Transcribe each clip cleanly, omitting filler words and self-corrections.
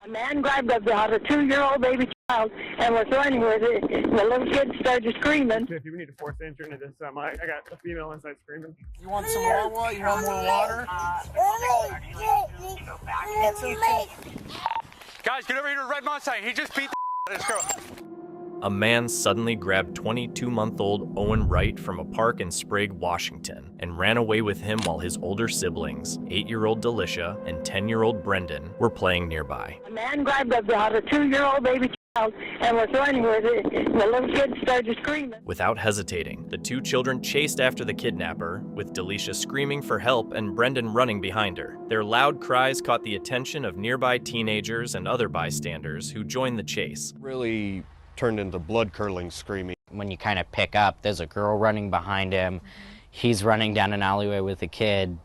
A man grabbed about a 2-year-old baby child and was running with it. The little kid started screaming. If you need to force entry into this, I got a female inside screaming. You want some more water? You want more water? Guys, get over here to the red Mustang. He just beat the out of this girl. A man suddenly grabbed 22-month-old Owen Wright from a park in Sprague, Washington, and ran away with him while his older siblings, 8-year-old Delisha and 10-year-old Brendan, were playing nearby. A man grabbed about a 2-year-old baby child and was running with it. The little kid started screaming. Without hesitating, the two children chased after the kidnapper, with Delisha screaming for help and Brendan running behind her. Their loud cries caught the attention of nearby teenagers and other bystanders who joined the chase. Really turned into blood-curdling screaming. When you kind of pick up, there's a girl running behind him. He's running down an alleyway with a kid.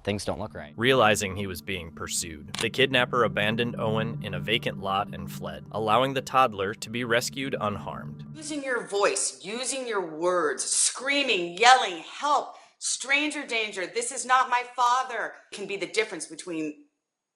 Things don't look right. Realizing he was being pursued, the kidnapper abandoned Owen in a vacant lot and fled, allowing the toddler to be rescued unharmed. Using your voice, using your words, screaming, yelling, help, stranger danger, this is not my father, can be the difference between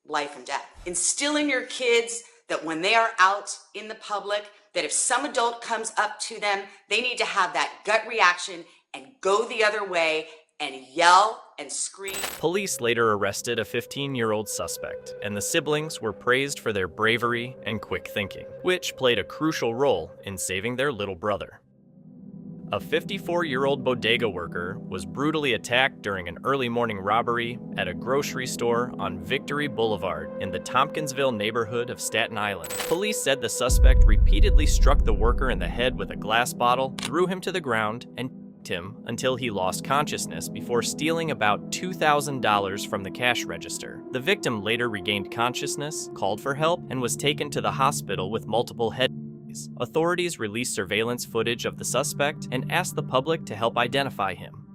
life and death. Instill in your kids that when they are out in the public, that if some adult comes up to them, they need to have that gut reaction and go the other way and yell and scream. Police later arrested a 15-year-old suspect, and the siblings were praised for their bravery and quick thinking, which played a crucial role in saving their little brother. A 54-year-old bodega worker was brutally attacked during an early morning robbery at a grocery store on Victory Boulevard in the Tompkinsville neighborhood of Staten Island. Police said the suspect repeatedly struck the worker in the head with a glass bottle, threw him to the ground, and kicked him until he lost consciousness before stealing about $2,000 from the cash register. The victim later regained consciousness, called for help, and was taken to the hospital with multiple head injuries. Authorities released surveillance footage of the suspect and asked the public to help identify him.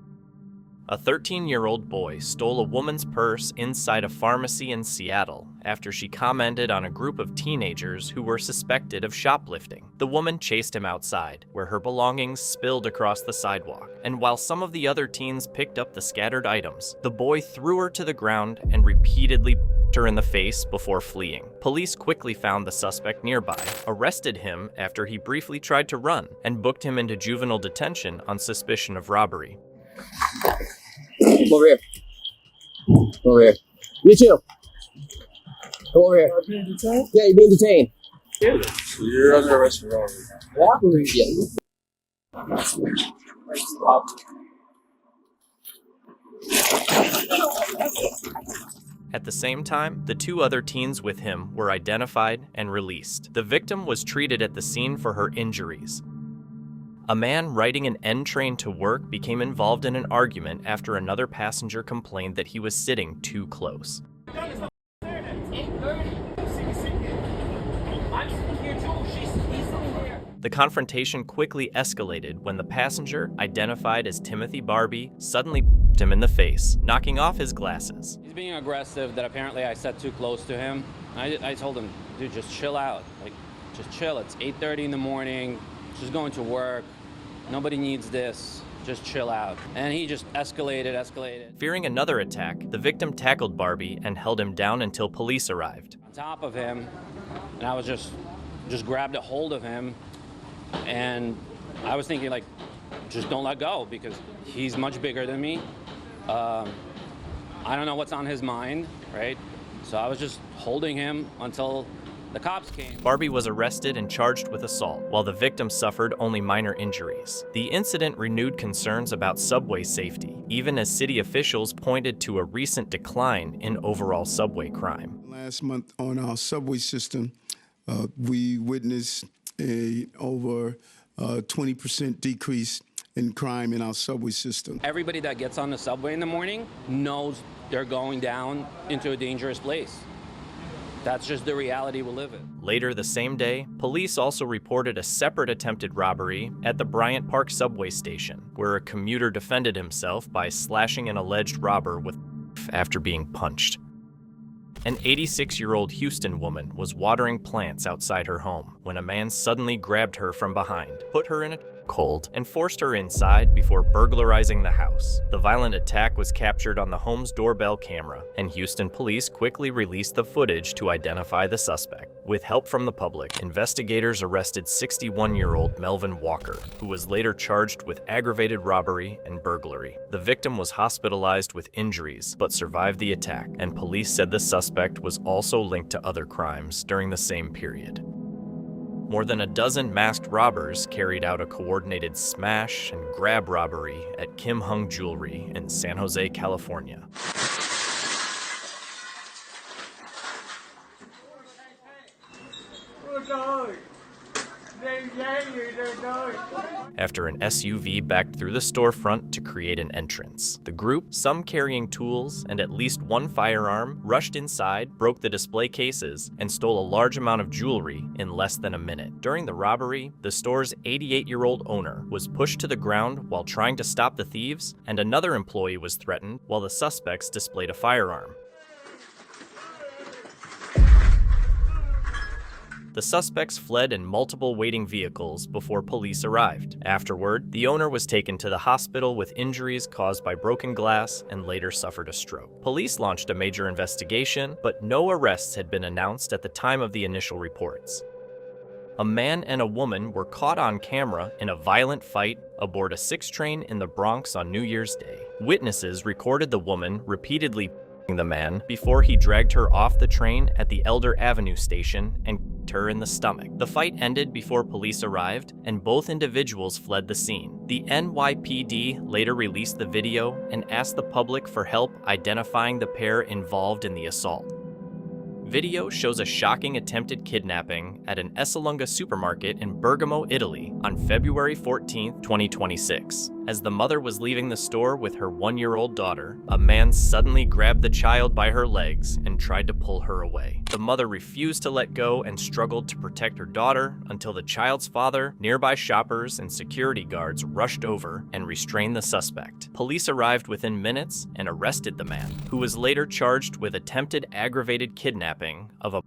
A 13-year-old boy stole a woman's purse inside a pharmacy in Seattle after she commented on a group of teenagers who were suspected of shoplifting. The woman chased him outside, where her belongings spilled across the sidewalk, and while some of the other teens picked up the scattered items, the boy threw her to the ground and repeatedly her in the face before fleeing. Police quickly found the suspect nearby, arrested him after he briefly tried to run, and booked him into juvenile detention on suspicion of robbery. Come over here. Come over here. You too. Come over here. Yeah, you're being detained. So you're under arrest for robbery. Yeah. At the same time, the two other teens with him were identified and released. The victim was treated at the scene for her injuries. A man riding an N train to work became involved in an argument after another passenger complained that he was sitting too close. The confrontation quickly escalated when the passenger, identified as Timothy Barbie, suddenly p***ed him in the face, knocking off his glasses. He's being aggressive that apparently I sat too close to him. I told him, dude, just chill out. Like, just chill. It's 8:30 in the morning. Just going to work. Nobody needs this. Just chill out. And he just escalated. Fearing another attack, the victim tackled Barbie and held him down until police arrived. On top of him, and I was just grabbed a hold of him. And I was thinking, like, just don't let go because he's much bigger than me. I don't know what's on his mind, right? So I was just holding him until the cops came. Barbie was arrested and charged with assault, while the victim suffered only minor injuries. The incident renewed concerns about subway safety, even as city officials pointed to a recent decline in overall subway crime. Last month on our subway system, we witnessed over 20% decrease in crime in our subway system. Everybody that gets on the subway in the morning knows they're going down into a dangerous place. That's just the reality we live in. Later the same day, police also reported a separate attempted robbery at the Bryant Park subway station, where a commuter defended himself by slashing an alleged robber with after being punched. An 86-year-old Houston woman was watering plants outside her home when a man suddenly grabbed her from behind, put her in a cold and forced her inside before burglarizing the house. The violent attack was captured on the home's doorbell camera, and Houston police quickly released the footage to identify the suspect. With help from the public, investigators arrested 61-year-old Melvin Walker, who was later charged with aggravated robbery and burglary. The victim was hospitalized with injuries, but survived the attack, and police said the suspect was also linked to other crimes during the same period. More than a dozen masked robbers carried out a coordinated smash and grab robbery at Kim Hung Jewelry in San Jose, California. After an SUV backed through the storefront to create an entrance, the group, some carrying tools and at least one firearm, rushed inside, broke the display cases, and stole a large amount of jewelry in less than a minute. During the robbery, the store's 88-year-old owner was pushed to the ground while trying to stop the thieves, and another employee was threatened while the suspects displayed a firearm. The suspects fled in multiple waiting vehicles before police arrived. Afterward, the owner was taken to the hospital with injuries caused by broken glass and later suffered a stroke. Police launched a major investigation, but no arrests had been announced at the time of the initial reports. A man and a woman were caught on camera in a violent fight aboard a 6 train in the Bronx on New Year's Day. Witnesses recorded the woman repeatedly the man before he dragged her off the train at the Elder Avenue station and kicked her in the stomach. The fight ended before police arrived, and both individuals fled the scene. The NYPD later released the video and asked the public for help identifying the pair involved in the assault. Video shows a shocking attempted kidnapping at an Esselunga supermarket in Bergamo, Italy on February 14, 2026. As the mother was leaving the store with her 1-year-old daughter, a man suddenly grabbed the child by her legs and tried to pull her away. The mother refused to let go and struggled to protect her daughter until the child's father, nearby shoppers, and security guards rushed over and restrained the suspect. Police arrived within minutes and arrested the man, who was later charged with attempted aggravated kidnapping of a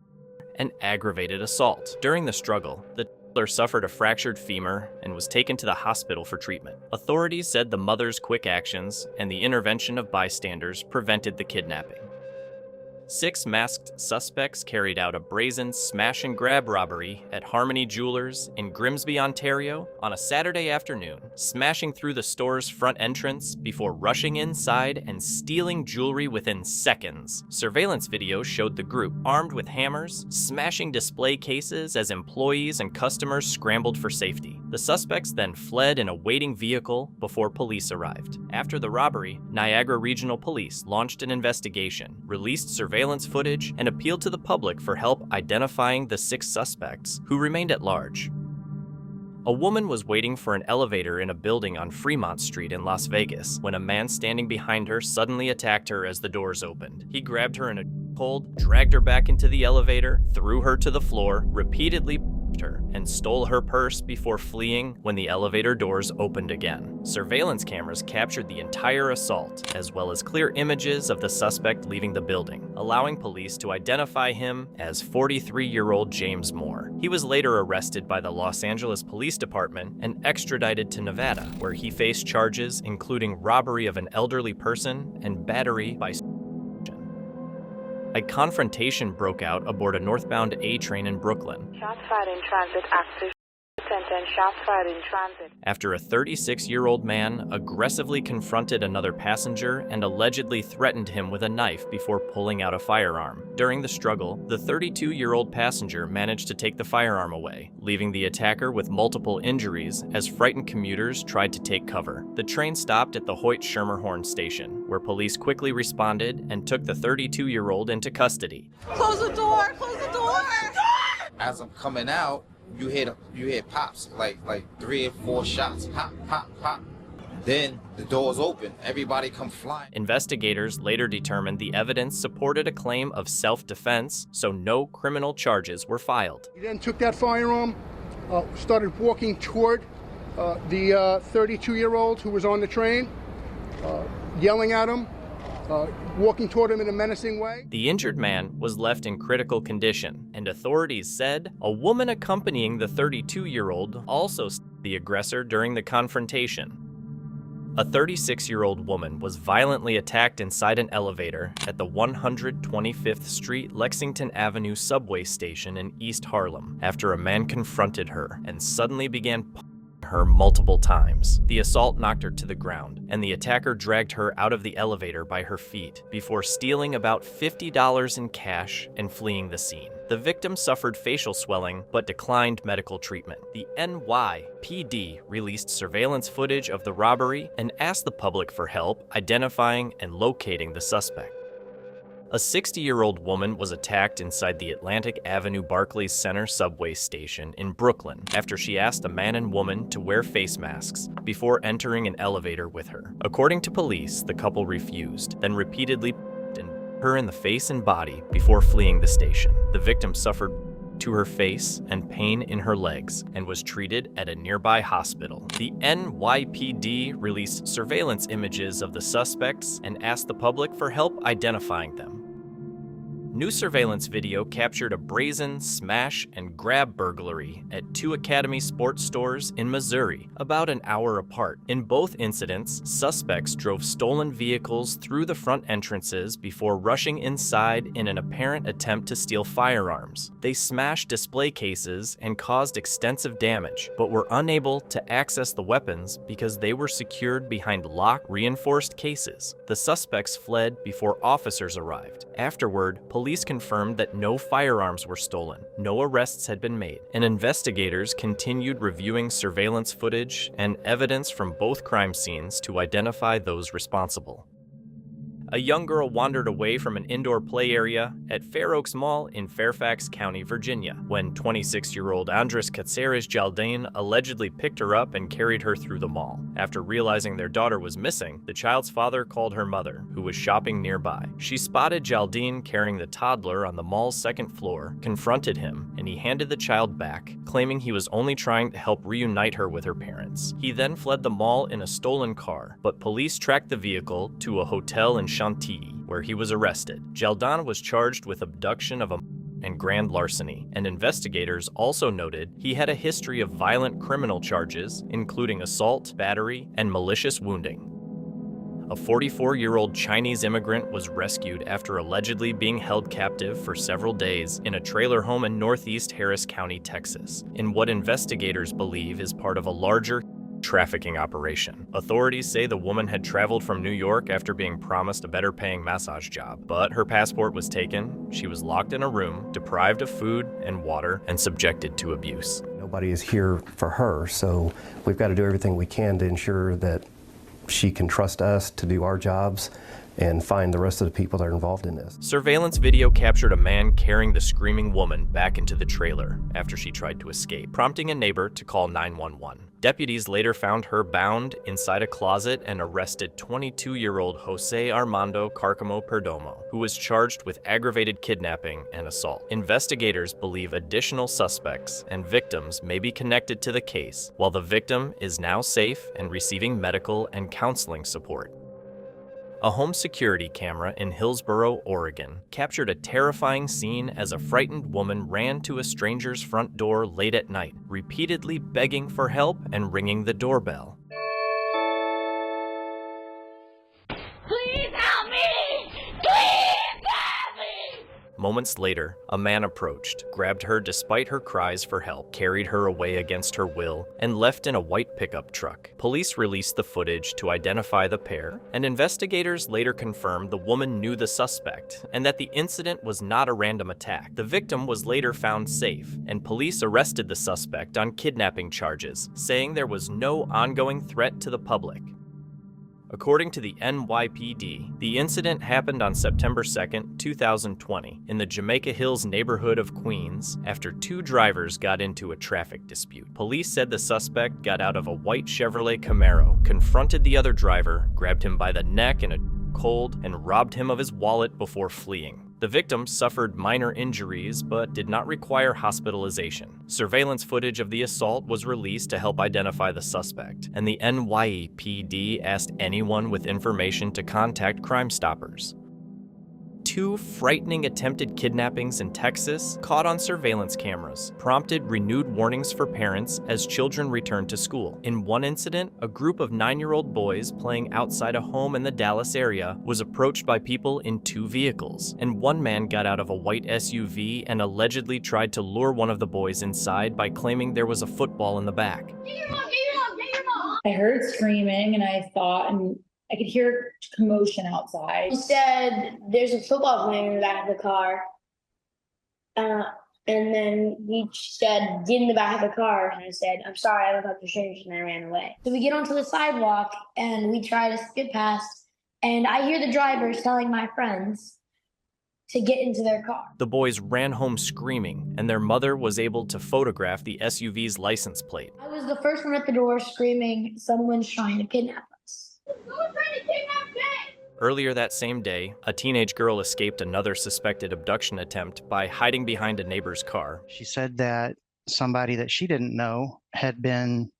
and aggravated assault. During the struggle, the toddler suffered a fractured femur and was taken to the hospital for treatment. Authorities said the mother's quick actions and the intervention of bystanders prevented the kidnapping. 6 masked suspects carried out a brazen smash and grab robbery at Harmony Jewelers in Grimsby, Ontario on a Saturday afternoon, smashing through the store's front entrance before rushing inside and stealing jewelry within seconds. Surveillance video showed the group, armed with hammers, smashing display cases as employees and customers scrambled for safety. The suspects then fled in a waiting vehicle before police arrived. After the robbery, Niagara Regional Police launched an investigation, released surveillance footage, and appealed to the public for help identifying the 6 suspects, who remained at large. A woman was waiting for an elevator in a building on Fremont Street in Las Vegas when a man standing behind her suddenly attacked her as the doors opened. He grabbed her in a hold, dragged her back into the elevator, threw her to the floor, repeatedly her, and stole her purse before fleeing when the elevator doors opened again. Surveillance cameras captured the entire assault, as well as clear images of the suspect leaving the building, allowing police to identify him as 43-year-old James Moore. He was later arrested by the Los Angeles Police Department and extradited to Nevada, where he faced charges including robbery of an elderly person and battery by A confrontation broke out aboard a northbound A train in Brooklyn. Shots fired in transit, active center, shots fired in transit. After a 36-year-old man aggressively confronted another passenger and allegedly threatened him with a knife before pulling out a firearm. During the struggle, the 32-year-old passenger managed to take the firearm away, leaving the attacker with multiple injuries as frightened commuters tried to take cover. The train stopped at the Hoyt-Schermerhorn station, where police quickly responded and took the 32-year-old into custody. Close the door! Close the door! As I'm coming out, you hear pops, like 3 or 4 shots, pop, pop, pop. Then the doors open, everybody come flying. Investigators later determined the evidence supported a claim of self-defense, so no criminal charges were filed. He then took that firearm, started walking toward the 32-year-old who was on the train, yelling at him, walking toward him in a menacing way. The injured man was left in critical condition, and authorities said a woman accompanying the 32-year-old also stabbed the aggressor during the confrontation. A 36-year-old woman was violently attacked inside an elevator at the 125th Street Lexington Avenue subway station in East Harlem after a man confronted her and suddenly began her multiple times. The assault knocked her to the ground, and the attacker dragged her out of the elevator by her feet before stealing about $50 in cash and fleeing the scene. The victim suffered facial swelling but declined medical treatment. The NYPD released surveillance footage of the robbery and asked the public for help identifying and locating the suspect. A 60-year-old woman was attacked inside the Atlantic Avenue Barclays Center subway station in Brooklyn after she asked a man and woman to wear face masks before entering an elevator with her. According to police, the couple refused, then repeatedly her in the face and body before fleeing the station. The victim suffered to her face and pain in her legs and was treated at a nearby hospital. The NYPD released surveillance images of the suspects and asked the public for help identifying them. New surveillance video captured a brazen smash and grab burglary at two Academy sports stores in Missouri, about an hour apart. In both incidents, suspects drove stolen vehicles through the front entrances before rushing inside in an apparent attempt to steal firearms. They smashed display cases and caused extensive damage, but were unable to access the weapons because they were secured behind locked, reinforced cases. The suspects fled before officers arrived. Afterward, police confirmed that no firearms were stolen, no arrests had been made, and investigators continued reviewing surveillance footage and evidence from both crime scenes to identify those responsible. A young girl wandered away from an indoor play area at Fair Oaks Mall in Fairfax County, Virginia, when 26-year-old Andres Caceres Jaldine allegedly picked her up and carried her through the mall. After realizing their daughter was missing, the child's father called her mother, who was shopping nearby. She spotted Jaldine carrying the toddler on the mall's second floor, confronted him, and he handed the child back, claiming he was only trying to help reunite her with her parents. He then fled the mall in a stolen car, but police tracked the vehicle to a hotel in Chantilly, where he was arrested. Jaldine was charged with abduction of a and grand larceny, and investigators also noted he had a history of violent criminal charges, including assault, battery, and malicious wounding. A 44-year-old Chinese immigrant was rescued after allegedly being held captive for several days in a trailer home in northeast Harris County, Texas, in what investigators believe is part of a larger trafficking operation. Authorities say the woman had traveled from New York after being promised a better-paying massage job, but her passport was taken, she was locked in a room, deprived of food and water, and subjected to abuse. Nobody is here for her, so we've got to do everything we can to ensure that she can trust us to do our jobs and find the rest of the people that are involved in this. Surveillance video captured a man carrying the screaming woman back into the trailer after she tried to escape, prompting a neighbor to call 911. Deputies later found her bound inside a closet and arrested 22-year-old Jose Armando Carcamo Perdomo, who was charged with aggravated kidnapping and assault. Investigators believe additional suspects and victims may be connected to the case, while the victim is now safe and receiving medical and counseling support. A home security camera in Hillsboro, Oregon, captured a terrifying scene as a frightened woman ran to a stranger's front door late at night, repeatedly begging for help and ringing the doorbell. Please help me! Please help me! Moments later, a man approached, grabbed her despite her cries for help, carried her away against her will, and left in a white pickup truck. Police released the footage to identify the pair, and investigators later confirmed the woman knew the suspect and that the incident was not a random attack. The victim was later found safe, and police arrested the suspect on kidnapping charges, saying there was no ongoing threat to the public. According to the NYPD, the incident happened on September 2, 2020, in the Jamaica Hills neighborhood of Queens after two drivers got into a traffic dispute. Police said the suspect got out of a white Chevrolet Camaro, confronted the other driver, grabbed him by the neck in a cold, and robbed him of his wallet before fleeing. The victim suffered minor injuries but did not require hospitalization. Surveillance footage of the assault was released to help identify the suspect, and the NYPD asked anyone with information to contact Crime Stoppers. 2 frightening attempted kidnappings in Texas, caught on surveillance cameras, prompted renewed warnings for parents as children returned to school. In one incident, a group of 9-year-old boys playing outside a home in the Dallas area was approached by people in 2 vehicles, and one man got out of a white SUV and allegedly tried to lure one of the boys inside by claiming there was a football in the back. I heard screaming and I thought, and I could hear commotion outside. He said, there's a football playing in the back of the car. And then he said, get in the back of the car. And I said, I'm sorry, I don't talk to strangers, and I ran away. So we get onto the sidewalk and we try to skip past. And I hear the drivers telling my friends to get into their car. The boys ran home screaming, and their mother was able to photograph the SUV's license plate. I was the first one at the door screaming, someone's trying to kidnap us. Someone's trying to kidnap me! Earlier that same day, a teenage girl escaped another suspected abduction attempt by hiding behind a neighbor's car. She said that somebody that she didn't know had been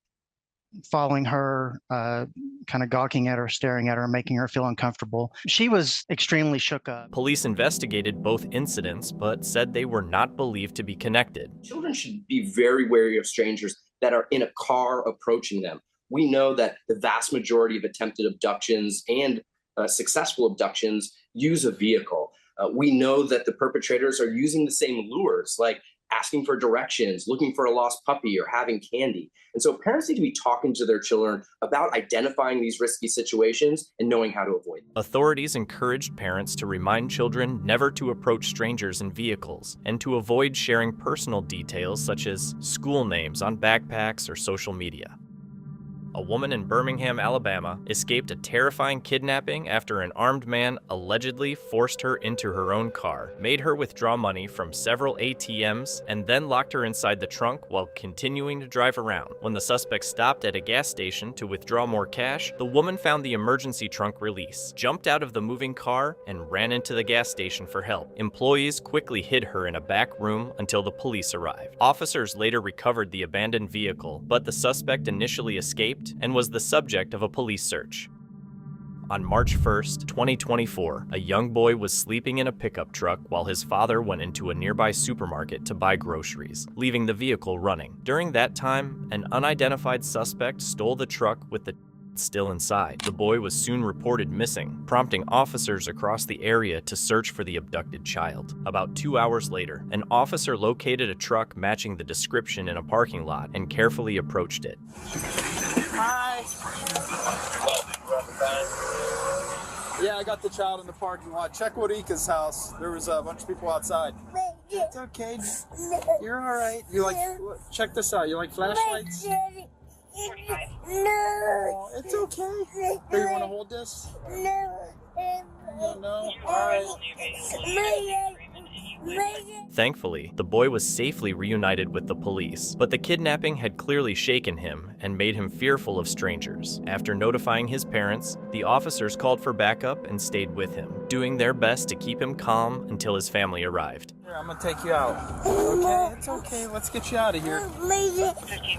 following her, kind of gawking at her, staring at her, making her feel uncomfortable. She was extremely shook up. Police investigated both incidents, but said they were not believed to be connected. Children should be very wary of strangers that are in a car approaching them. We know that the vast majority of attempted abductions and successful abductions use a vehicle. We know that the perpetrators are using the same lures, like asking for directions, looking for a lost puppy, or having candy. And so parents need to be talking to their children about identifying these risky situations and knowing how to avoid them. Authorities encouraged parents to remind children never to approach strangers in vehicles and to avoid sharing personal details such as school names on backpacks or social media. A woman in Birmingham, Alabama, escaped a terrifying kidnapping after an armed man allegedly forced her into her own car, made her withdraw money from several ATMs, and then locked her inside the trunk while continuing to drive around. When the suspect stopped at a gas station to withdraw more cash, the woman found the emergency trunk release, jumped out of the moving car, and ran into the gas station for help. Employees quickly hid her in a back room until the police arrived. Officers later recovered the abandoned vehicle, but the suspect initially escaped and was the subject of a police search. On March 1st, 2024, a young boy was sleeping in a pickup truck while his father went into a nearby supermarket to buy groceries, leaving the vehicle running. During that time, an unidentified suspect stole the truck with the still inside. The boy was soon reported missing, prompting officers across the area to search for the abducted child. About 2 hours later, an officer located a truck matching the description in a parking lot and carefully approached it. Hi. Yeah, I got the child in the parking lot. Check Wadika's house. There was a bunch of people outside. It's okay. You're all right. You like? Check this out. You like flashlights? No. It's okay. Here, you want to hold this? No. No. All right. Thankfully, the boy was safely reunited with the police, but the kidnapping had clearly shaken him and made him fearful of strangers. After notifying his parents, the officers called for backup and stayed with him, doing their best to keep him calm until his family arrived. Here, I'm gonna take you out. Okay, it's okay. Let's get you out of here.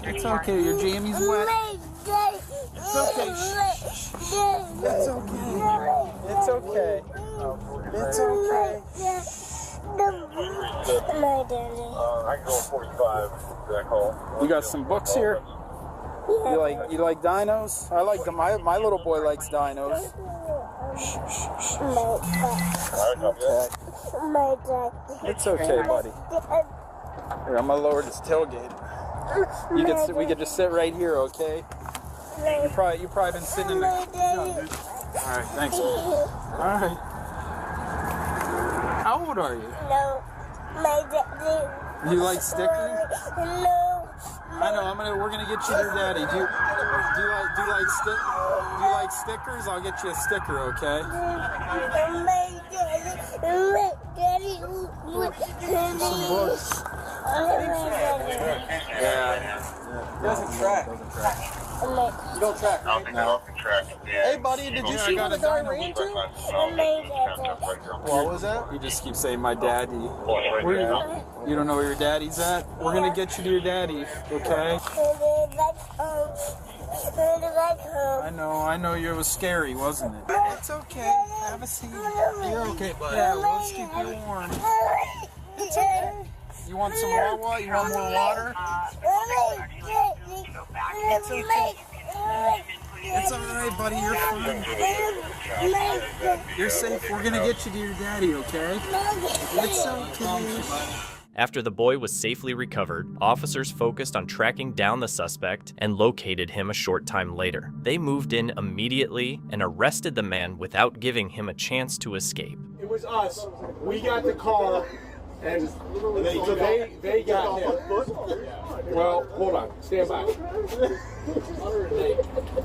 It's okay. Your jammies wet. It's okay. It's okay. It's okay. It's okay. My daddy. I can go 45. That call. You got some books here. You like dinos? I like them. My little boy likes dinos. My dad. It's okay, buddy. Here, I'm gonna lower this tailgate. We could just sit right here, okay? You probably been sitting in the. All right, thanks. All right. How old are you? No, my daddy. You like stickers? No. I know. We're gonna get you your daddy. Do you like stickers? I'll get you a sticker, okay? My daddy. Some books. Yeah. He doesn't track. You don't track, right? No. Hey, buddy, did you see what the guy ran to? What was that? You just keep saying my daddy. You don't know where your daddy's at? We're gonna get you to your daddy, okay? I know it was scary, wasn't it? It's okay. Have a seat. You're okay, buddy. Yeah, let's keep you warm. It's okay. You want some water? You want more water? It's okay. It's alright, buddy. You're fine. You're safe. We're gonna get you to your daddy, okay? It's okay. After the boy was safely recovered, officers focused on tracking down the suspect and located him a short time later. They moved in immediately and arrested the man without giving him a chance to escape. It was us. We got the car, and they got him. Well, hold on. Stand by. Got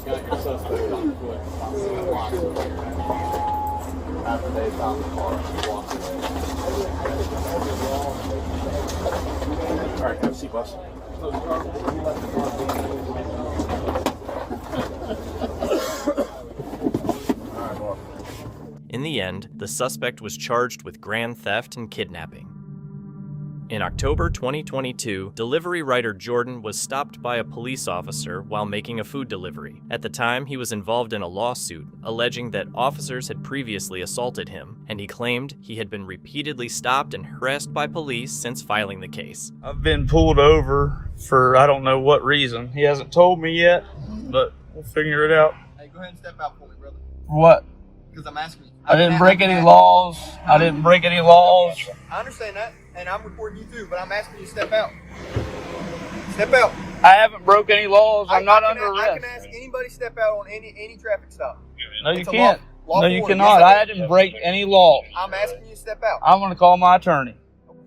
your suspect on foot. After they found the car, walked away. All right, have a seat, boss. In the end, the suspect was charged with grand theft and kidnapping. In October 2022, delivery rider Jordan was stopped by a police officer while making a food delivery. At the time, he was involved in a lawsuit alleging that officers had previously assaulted him, and he claimed he had been repeatedly stopped and harassed by police since filing the case. I've been pulled over for I don't know what reason. He hasn't told me yet, but we'll figure it out. Hey, go ahead and step out for me, brother. What? Because I'm asking you. I didn't break any laws. I didn't break any laws. I understand that, and I'm reporting you too, but I'm asking you to step out. Step out. I haven't broke any laws. I'm not under arrest. I can ask anybody to step out on any traffic stop. No, you can't. No, you cannot. I didn't break any law. I'm asking you to step out. I'm going to call my attorney.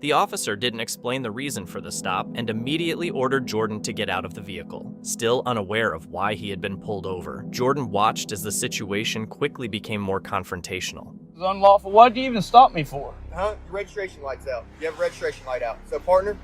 The officer didn't explain the reason for the stop and immediately ordered Jordan to get out of the vehicle. Still unaware of why he had been pulled over, Jordan watched as the situation quickly became more confrontational. It's unlawful. What did you even stop me for? Your registration light's out. You have a registration light out. So, partner,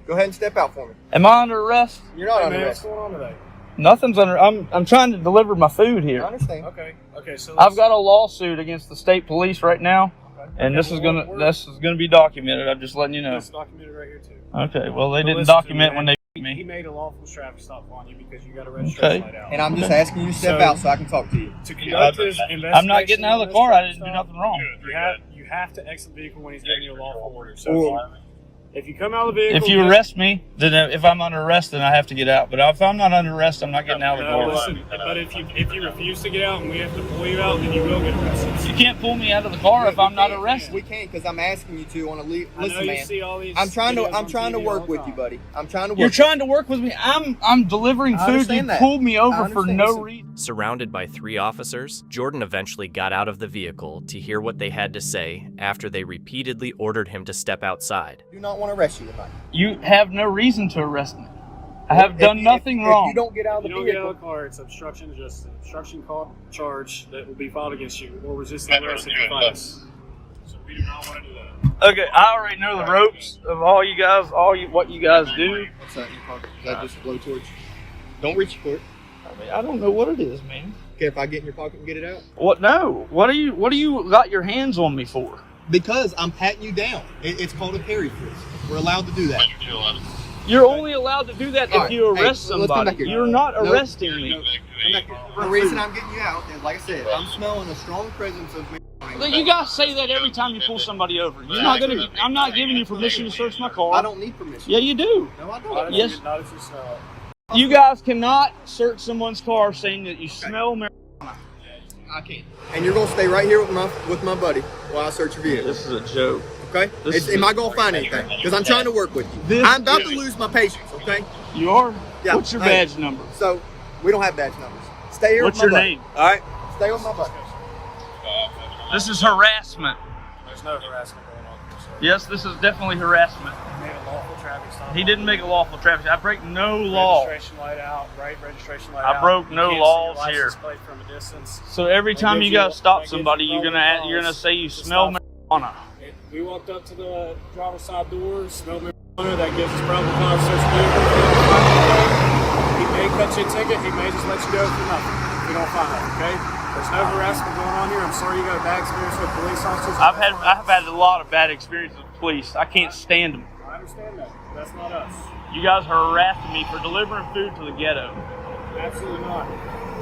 go ahead and step out for me. Am I under arrest? You're not under What's arrest. going on today? Nothing's under. I'm trying to deliver my food here. I understand. Okay, so I've got a lawsuit against the state police right now. And this is gonna be documented. I'm just letting you know. It's documented right here too. Okay. Well, they didn't document when they beat me. He made a lawful traffic stop on you because you got a registration light out. And I'm just asking you to step out so I can talk to you. To conduct his investigation, I'm not getting out of the car. I didn't do nothing wrong. You have to exit the vehicle when he's giving you a lawful order. So if you come out of the vehicle, if you arrest me, then if I'm under arrest, then I have to get out. But if I'm not under arrest, I'm not getting out of the car. Listen, but if you refuse to get out and we have to pull you out, then you will get arrested. You can't pull me out of the car if I'm not arrested. We can't because I'm asking you to on a leave. I know Listen, you man. see all these I'm trying to videos on work TV with all you, the buddy. I'm trying to work. You're trying to work with me. I'm delivering I food. You understand that. pulled me over I for understand. no Listen. reason. Surrounded by 3 officers, Jordan eventually got out of the vehicle to hear what they had to say after they repeatedly ordered him to step outside. I do not want to arrest you tonight. You have no reason to arrest me. I have done nothing wrong. If you don't get out of the If you don't vehicle, get out of the car, it's obstruction of justice, obstruction charge that will be filed against you, or resisting arrest if you fight us. So we do not want to do that. Okay, I already know the ropes of all you guys, what you guys do. What's that in your pocket? Is that just a blowtorch? Don't reach for it. I mean, I don't know what it is, man. Okay, if I get in your pocket and get it out. What? No. What do you got your hands on me for? Because I'm patting you down. It's called a carry frisk. We're allowed to do that. You're only allowed to do that if you arrest let's come back somebody. here. You're not Nope. arresting me. Come back here. The reason I'm getting you out is, like I said, I'm smelling a strong presence of me. You guys say that every time you pull somebody over. You're not gonna. I'm not giving you permission to search my car. I don't need permission. Yeah, you do. No, I don't. Yes. Not if you smell it. You guys cannot search someone's car saying that you smell marijuana. I can't. And you're gonna stay right here with my buddy while I search your vehicle. This is a joke. Okay? Am I gonna find anything? Because I'm trying to work with you. I'm about to lose my patience. Okay? You are. Yeah. What's your badge number? So we don't have badge numbers. Stay here. What's with my your buddy. name? All right. Stay with my buddy. This is harassment. There's no harassment going on. Sir. Yes, this is definitely harassment. He made a lawful traffic stop. He didn't make a lawful traffic. I break no law. Registration light out, right? Registration light I out. broke no You can't laws see your here. license plate from a distance. So every That time gives you you- guys stop that gives somebody, you you're probable gonna cause say you to smell stop. marijuana. We walked up to the driver's side door, smelled marijuana. That gives us probable cause to search the vehicle. He may cut you a ticket. He may just let you go for nothing. We don't find out. Okay. There's no harassment going on here. I'm sorry you got a bad experience with police officers. I've had a lot of bad experiences with police. I can't stand them. I understand that. That's not us. You guys are harassing me for delivering food to the ghetto. Absolutely not.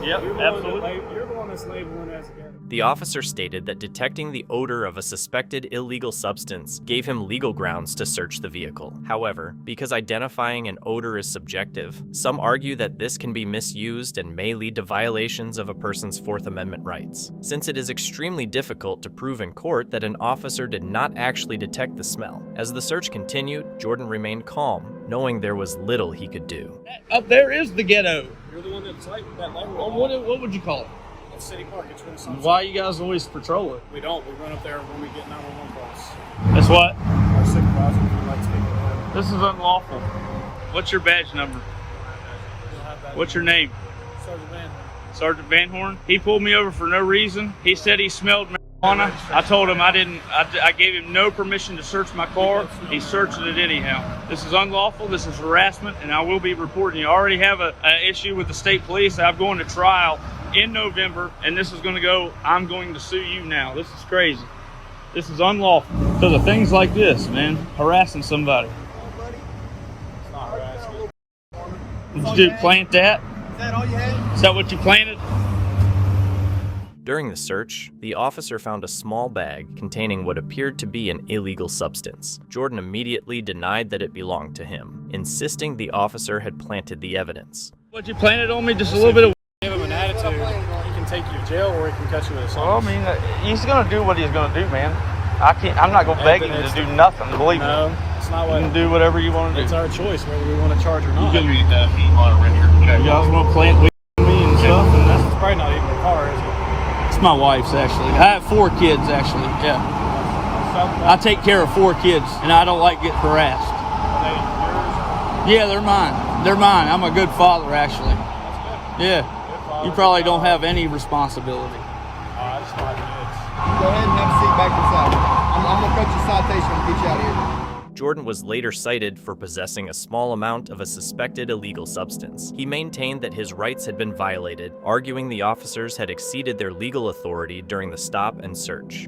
Yep, absolutely. You're the one that's labeling as a gun. The officer stated that detecting the odor of a suspected illegal substance gave him legal grounds to search the vehicle. However, because identifying an odor is subjective, some argue that this can be misused and may lead to violations of a person's Fourth Amendment rights, since it is extremely difficult to prove in court that an officer did not actually detect the smell. As the search continued, Jordan remained calm, knowing there was little he could do. Up there is the ghetto. You're the one that's like that light. What would you call it? It's City Park. It's really something. Why you guys always patrol it? We don't. We run up there when we get 911 calls. That's what? Our supervisor, we like to take it. This is unlawful. What's your badge number? What's your name? Sergeant Van Horn. Sergeant Van Horn. He pulled me over for no reason. He said he smelled marijuana. I told him I didn't. I gave him no permission to search my car. He searched it anyhow. This is unlawful. This is harassment, and I will be reporting you. I already have an issue with the state police. I'm going to trial in November, and this is going to go. I'm going to sue you now. This is crazy. This is unlawful because of things like this, man. Harassing somebody. It's not harassment. Did you plant that? Is that all you had? Is that what you planted? During the search, the officer found a small bag containing what appeared to be an illegal substance. Jordan immediately denied that it belonged to him, insisting the officer had planted the evidence. What you planted on me? Just a little bit of. Give him an attitude. He can take you to jail, or he can cut you with a Well, I sentence. mean, he's gonna do what he's gonna do, man. I'm not gonna beg him to do nothing. Believe me. No, it's not what. You can do whatever you want to do. It's our choice whether we want to charge or not. You guys want to plant weed on me and stuff? And That's probably not even a car, is it? it's my wife's actually. I have 4 kids actually. Yeah. I take care of 4 kids, and I don't like getting harassed. Are they yours? Yeah, they're mine. They're mine. I'm a good father actually. That's good. Yeah. You probably don't have any responsibility. I just like kids. Go ahead and have a seat back inside. I'm going to cut your citation and get you out of here. Jordan was later cited for possessing a small amount of a suspected illegal substance. He maintained that his rights had been violated, arguing the officers had exceeded their legal authority during the stop and search.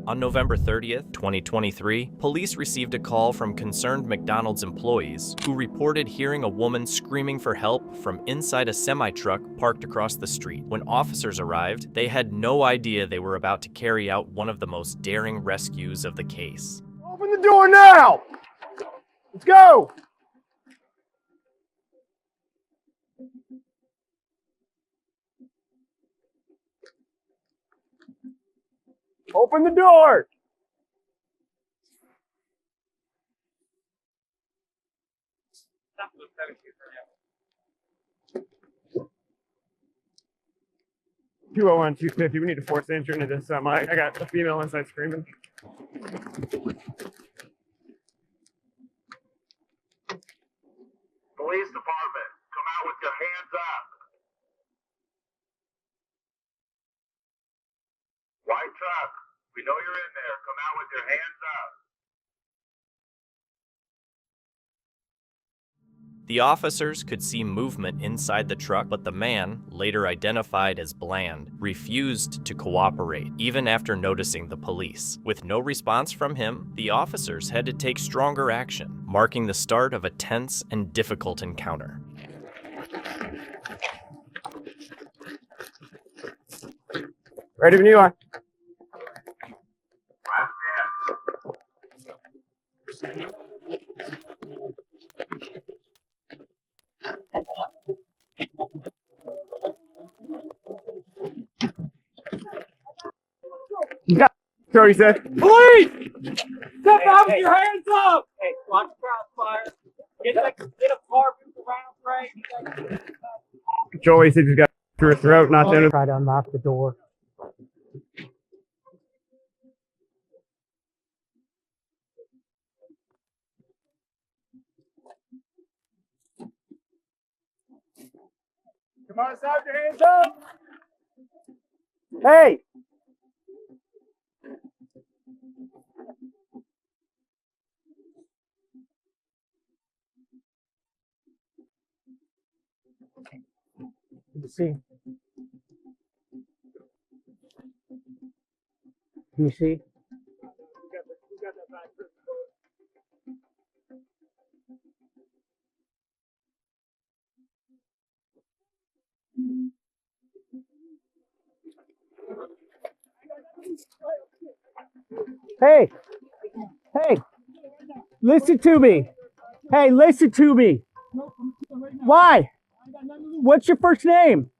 On November 30th, 2023, police received a call from concerned McDonald's employees who reported hearing a woman screaming for help from inside a semi-truck parked across the street. When officers arrived, they had no idea they were about to carry out one of the most daring rescues of the case. Open the door now! Let's go! Open the door! $201, $250. We need to force entry into this semi. I got a female inside screaming. Police department, come out with your hands up. White truck, we know you're in there. Come out with your hands up. The officers could see movement inside the truck, but the man, later identified as Bland, refused to cooperate, even after noticing the police. With no response from him, the officers had to take stronger action, marking the start of a tense and difficult encounter. Ready when you are. Yeah, Cody said. Police! Step out with your hands up! Hey, watch the crossfire. Get a car moved around, right? Joey said he's got through her throat, not in. Try to unlock the door. Come on, stop your hands up! Hey! Can you see? Can you see? Hey, hey, listen to me. Hey, listen to me. Why? What's your first name?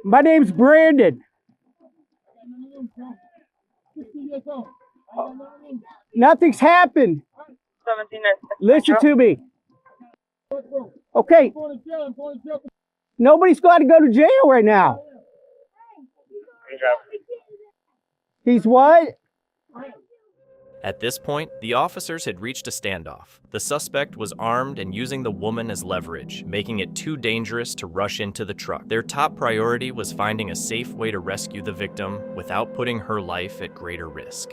My name's Brandon. Nothing's happened. Listen to me. Okay. Nobody's got to go to jail right now. He's what? At this point, the officers had reached a standoff. The suspect was armed and using the woman as leverage, making it too dangerous to rush into the truck. Their top priority was finding a safe way to rescue the victim without putting her life at greater risk.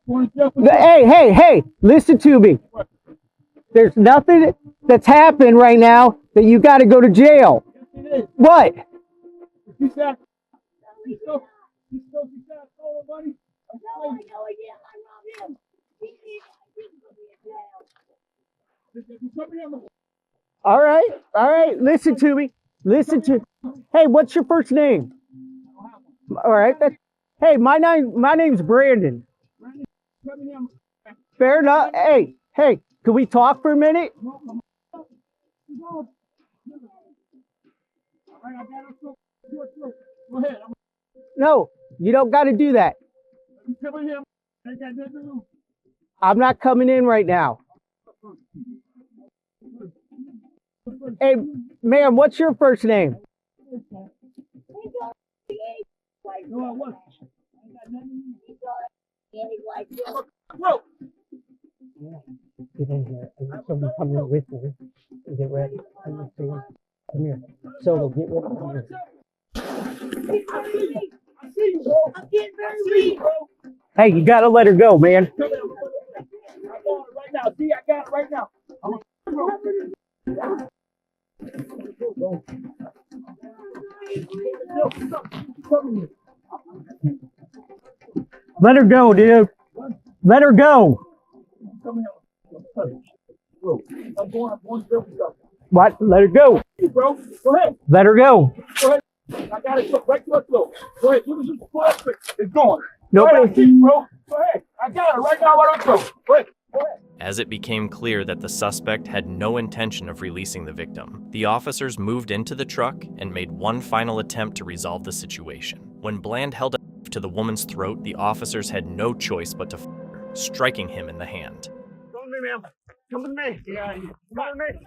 Hey, listen to me. There's nothing that's happened right now that you got to go to jail. What? All right. Listen to me. Hey, what's your first name? All right. Hey, my name's Brandon. Fair enough. Hey, can we talk for a minute? No, you don't got to do that. I'm not coming in right now. Hey, ma'am, what's your first name? Get in here. Someone come in with me. Get ready. Come here. Solo, get ready. Come here. I'm getting very weak, bro. Hey, you gotta let her go, man. Right now. See, I got it right now. Let her go, dude. Let her go. What? Let her go. Bro, go ahead. Let her go. Go ahead. I got it. Right to the floor. Go ahead. Give us some support. It's going. Nobody. Bro. Go ahead. I got it right now. Right on the throat. Go ahead. As it became clear that the suspect had no intention of releasing the victim, the officers moved into the truck and made one final attempt to resolve the situation. When Bland held a knife to the woman's throat, the officers had no choice but to fire, striking him in the hand. Come with me, ma'am. Come with me. Yeah. Come on, man.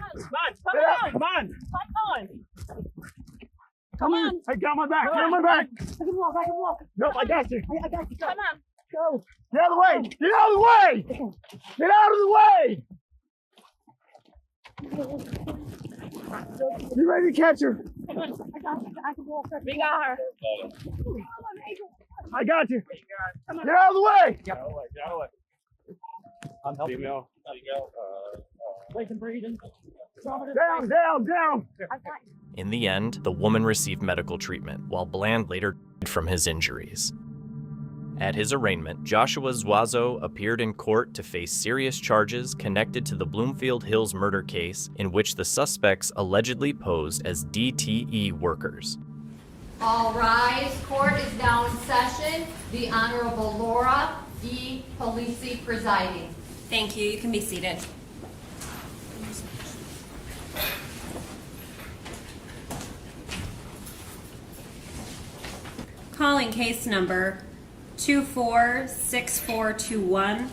Come on. Come on. Hey, get on my back. Get on my back. I can walk. No, I got you. I got you. Come on. Go. Get out of the way. Get out of the way. Get out of the way. You ready to catch her? I got you. I can walk. We got her. I got you. Get out of the way. Get out of the way. I'm helping you. There you go. Wait and breathing. Down. In the end, the woman received medical treatment, while Bland later died from his injuries. At his arraignment, Joshua Zuazo appeared in court to face serious charges connected to the Bloomfield Hills murder case, in which the suspects allegedly posed as DTE workers. All rise. Court is now in session. The Honorable Laura D. Polisi presiding. Thank you. You can be seated. Calling case number 246421,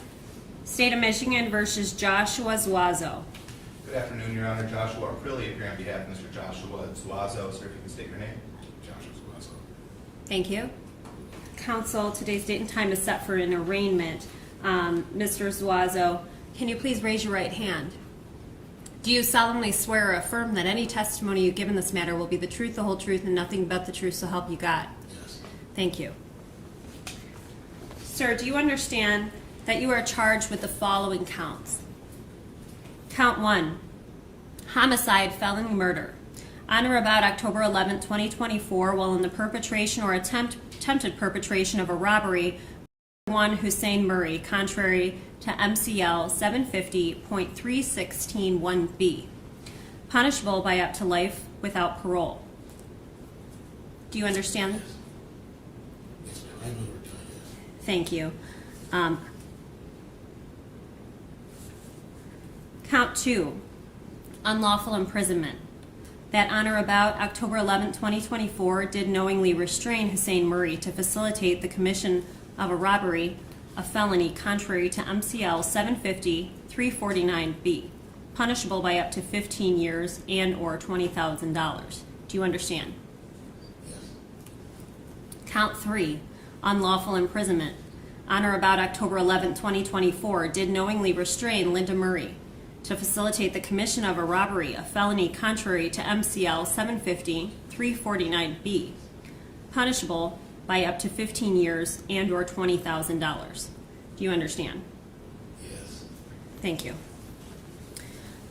State of Michigan versus Joshua Zuazo. Good afternoon, Your Honor. Joshua Aprilli here on behalf of Mr. Joshua Zuazo. Sir, if you can state your name. Joshua Zuazo. Thank you. Counsel, today's date and time is set for an arraignment. Mr. Zuazo, can you please raise your right hand? Do you solemnly swear or affirm that any testimony you give in this matter will be the truth, the whole truth, and nothing but the truth, so help you God? Yes. Thank you. Sir, do you understand that you are charged with the following counts? Count 1, homicide, felony murder. On or about October 11, 2024, while in the perpetration or attempted perpetration of a robbery, one Hussein Murray, contrary to MCL 750.316(1)B, punishable by up to life without parole. Do you understand? Thank you. Count 2, unlawful imprisonment. That on or about October 11, 2024, did knowingly restrain Hussein Murray to facilitate the commission of a robbery, a felony contrary to MCL 750-349B, punishable by up to 15 years and or $20,000. Do you understand? Yes. Count 3, unlawful imprisonment. On or about October 11, 2024, did knowingly restrain Linda Murray to facilitate the commission of a robbery, a felony contrary to MCL 750-349B, punishable by up to 15 years and or $20,000. Do you understand? Yes. Thank you.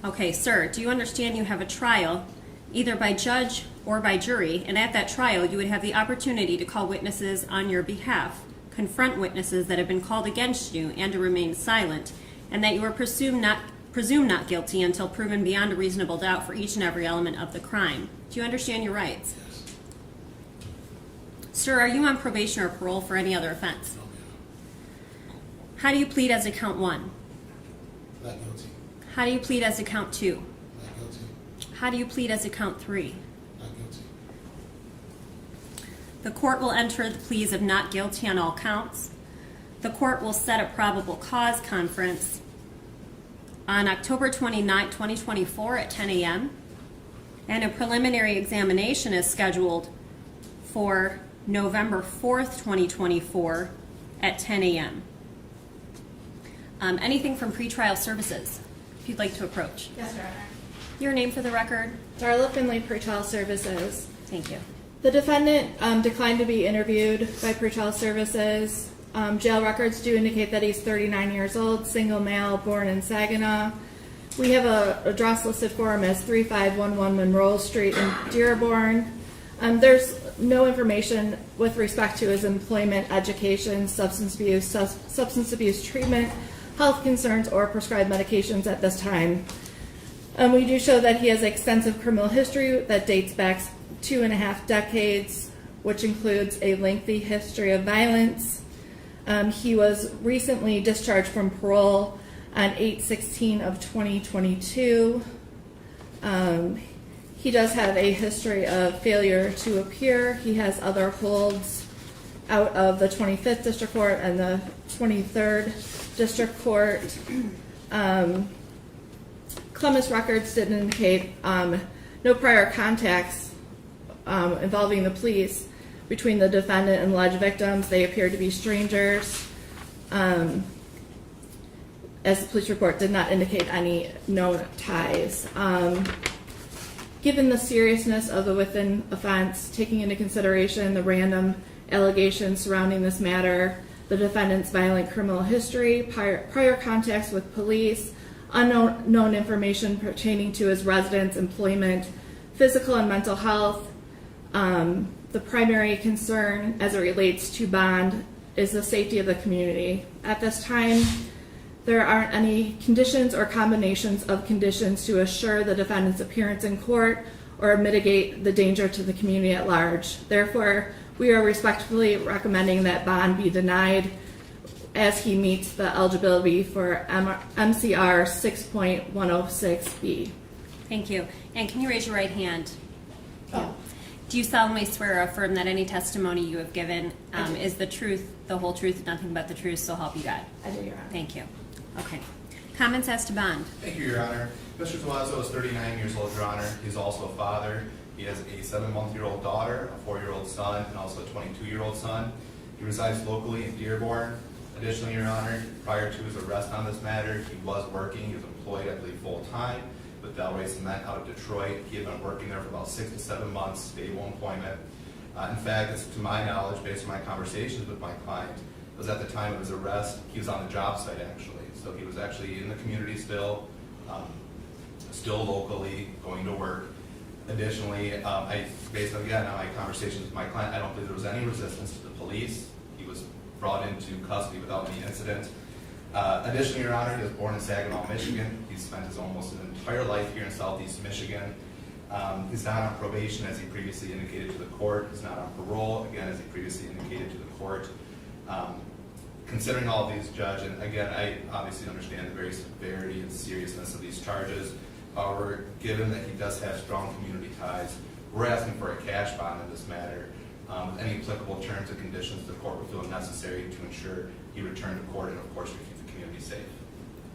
Okay, sir, do you understand you have a trial either by judge or by jury, and at that trial you would have the opportunity to call witnesses on your behalf, confront witnesses that have been called against you, and to remain silent, and that you are presumed not guilty until proven beyond a reasonable doubt for each and every element of the crime. Do you understand your rights? Yes. Sir, are you on probation or parole for any other offense? No, ma'am. How do you plead as to count 1? Not guilty. How do you plead as to count 2? Not guilty. How do you plead as to count 3? Not guilty. The court will enter the pleas of not guilty on all counts. The court will set a probable cause conference on October 29, 2024 at 10 a.m. and a preliminary examination is scheduled for November 4th, 2024 at 10 a.m. Anything from pretrial services, if you'd like to approach. Yes, Your Honor. Your name for the record? Darla Finley, Pretrial Services. Thank you. The defendant declined to be interviewed by Pretrial Services. Jail records do indicate that he's 39 years old, single male, born in Saginaw. We have an address listed for him as 3511 Monroe Street in Dearborn. There's no information with respect to his employment, education, substance abuse treatment, health concerns, or prescribed medications at this time. We do show that he has extensive criminal history that dates back 2.5 decades, which includes a lengthy history of violence. He was recently discharged from parole on 8/16 of 2022. He does have a history of failure to appear. He has other holds out of the 25th District Court and the 23rd District Court. Clemens records did indicate no prior contacts involving the police between the defendant and alleged victims. They appear to be strangers. As the police report did not indicate any known ties. Given the seriousness of the within offense, taking into consideration the random allegations surrounding this matter, the defendant's violent criminal history, prior contacts with police, unknown information pertaining to his residence, employment, physical and mental health, the primary concern as it relates to bond is the safety of the community. At this time, there aren't any conditions or combinations of conditions to assure the defendant's appearance in court or mitigate the danger to the community at large. Therefore, we are respectfully recommending that bond be denied as he meets the eligibility for MCR 6.106B. Thank you. And can you raise your right hand? Oh. Do you solemnly swear or affirm that any testimony you have given is the truth, the whole truth, nothing but the truth, so help you God? I do, Your Honor. Thank you. Okay. Comments as to bond? Thank you, Your Honor. Mr. Zuazo is 39 years old, Your Honor. He's also a father. He has a 7-month-old daughter, a 4-year-old son, and also a 22-year-old son. He resides locally in Dearborn. Additionally, Your Honor, prior to his arrest on this matter, he was working. He was employed, I believe, full-time with Delray Cement out of Detroit. He had been working there for about 6 to 7 months, stable employment. In fact, it's to my knowledge, based on my conversations with my client, was at the time of his arrest, he was on the job site actually. So he was actually in the community still, still locally, going to work. Additionally, based again on my conversations with my client, I don't believe there was any resistance to the police. He was brought into custody without any incident. Additionally, Your Honor, he was born in Saginaw, Michigan. He spent his almost entire life here in Southeast Michigan. He's not on probation, as he previously indicated to the court. He's not on parole, again, as he previously indicated to the court. Considering all of these, Judge, and again, I obviously understand the very severity and seriousness of these charges. However, given that he does have strong community ties, we're asking for a cash bond in this matter. Any applicable terms and conditions the court would feel necessary to ensure he return to court and, of course, to keep the community safe.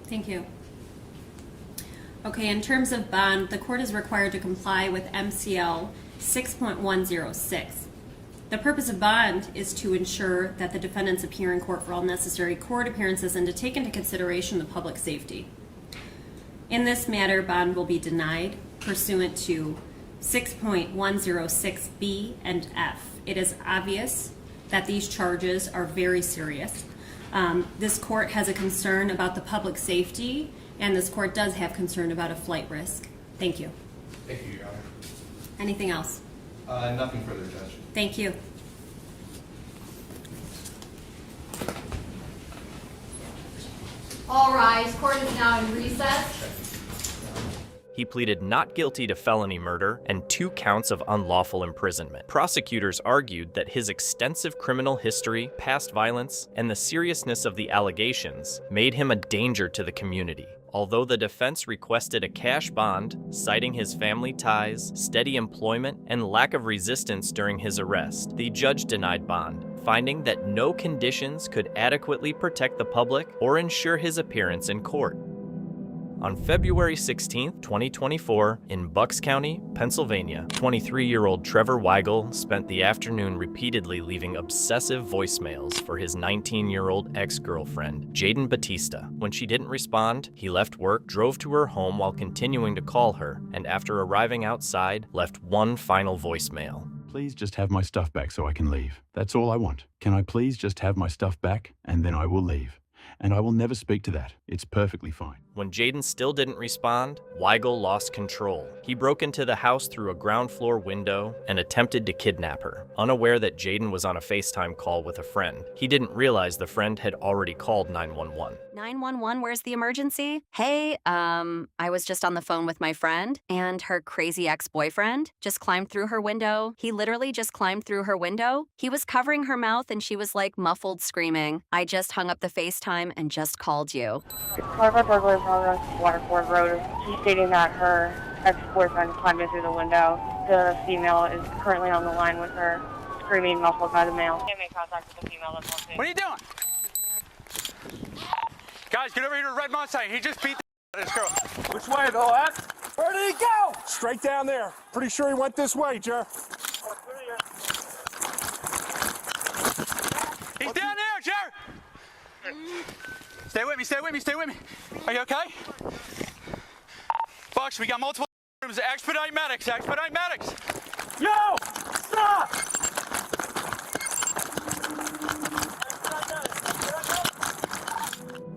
Thank you. Okay, in terms of bond, the court is required to comply with MCL 6.106. The purpose of bond is to ensure that the defendants appear in court for all necessary court appearances and to take into consideration the public safety. In this matter, bond will be denied pursuant to 6.106B and F. It is obvious that these charges are very serious. This court has a concern about the public safety, and this court does have concern about a flight risk. Thank you. Thank you, Your Honor. Anything else? Nothing further, Judge. Thank you. All rise. Court is now in recess. He pleaded not guilty to felony murder and 2 counts of unlawful imprisonment. Prosecutors argued that his extensive criminal history, past violence, and the seriousness of the allegations made him a danger to the community. Although the defense requested a cash bond, citing his family ties, steady employment, and lack of resistance during his arrest, the judge denied bond, finding that no conditions could adequately protect the public or ensure his appearance in court. On February 16, 2024, in Bucks County, Pennsylvania, 23-year-old Trevor Weigel spent the afternoon repeatedly leaving obsessive voicemails for his 19-year-old ex-girlfriend, Jaden Batista. When she didn't respond, he left work, drove to her home while continuing to call her, and after arriving outside, left one final voicemail. Please just have my stuff back so I can leave. That's all I want. Can I please just have my stuff back, and then I will leave. And I will never speak to that. It's perfectly fine. When Jaden still didn't respond, Weigel lost control. He broke into the house through a ground floor window and attempted to kidnap her. Unaware that Jaden was on a FaceTime call with a friend, he didn't realize the friend had already called 911. 911, where's the emergency? Hey, I was just on the phone with my friend, and her crazy ex-boyfriend just climbed through her window. He literally just climbed through her window. He was covering her mouth, and she was like muffled screaming. I just hung up the FaceTime and just called you. Carver burglary in progress, Waterford Road. She's stating that her ex-boyfriend climbed in through the window. The female is currently on the line with her, screaming, muffled by the male. Can't make contact with the female. That's one thing. What are you doing? Guys, get over here to Red Mustang. He just beat the this girl. Which way, the left? Where did he go? Straight down there. Pretty sure he went this way, Jer. He's down there, Jer. Stay with me, stay with me, stay with me. Are you okay? Bucks, we got multiple rooms. Expedite medics, expedite medics. Yo! Stop!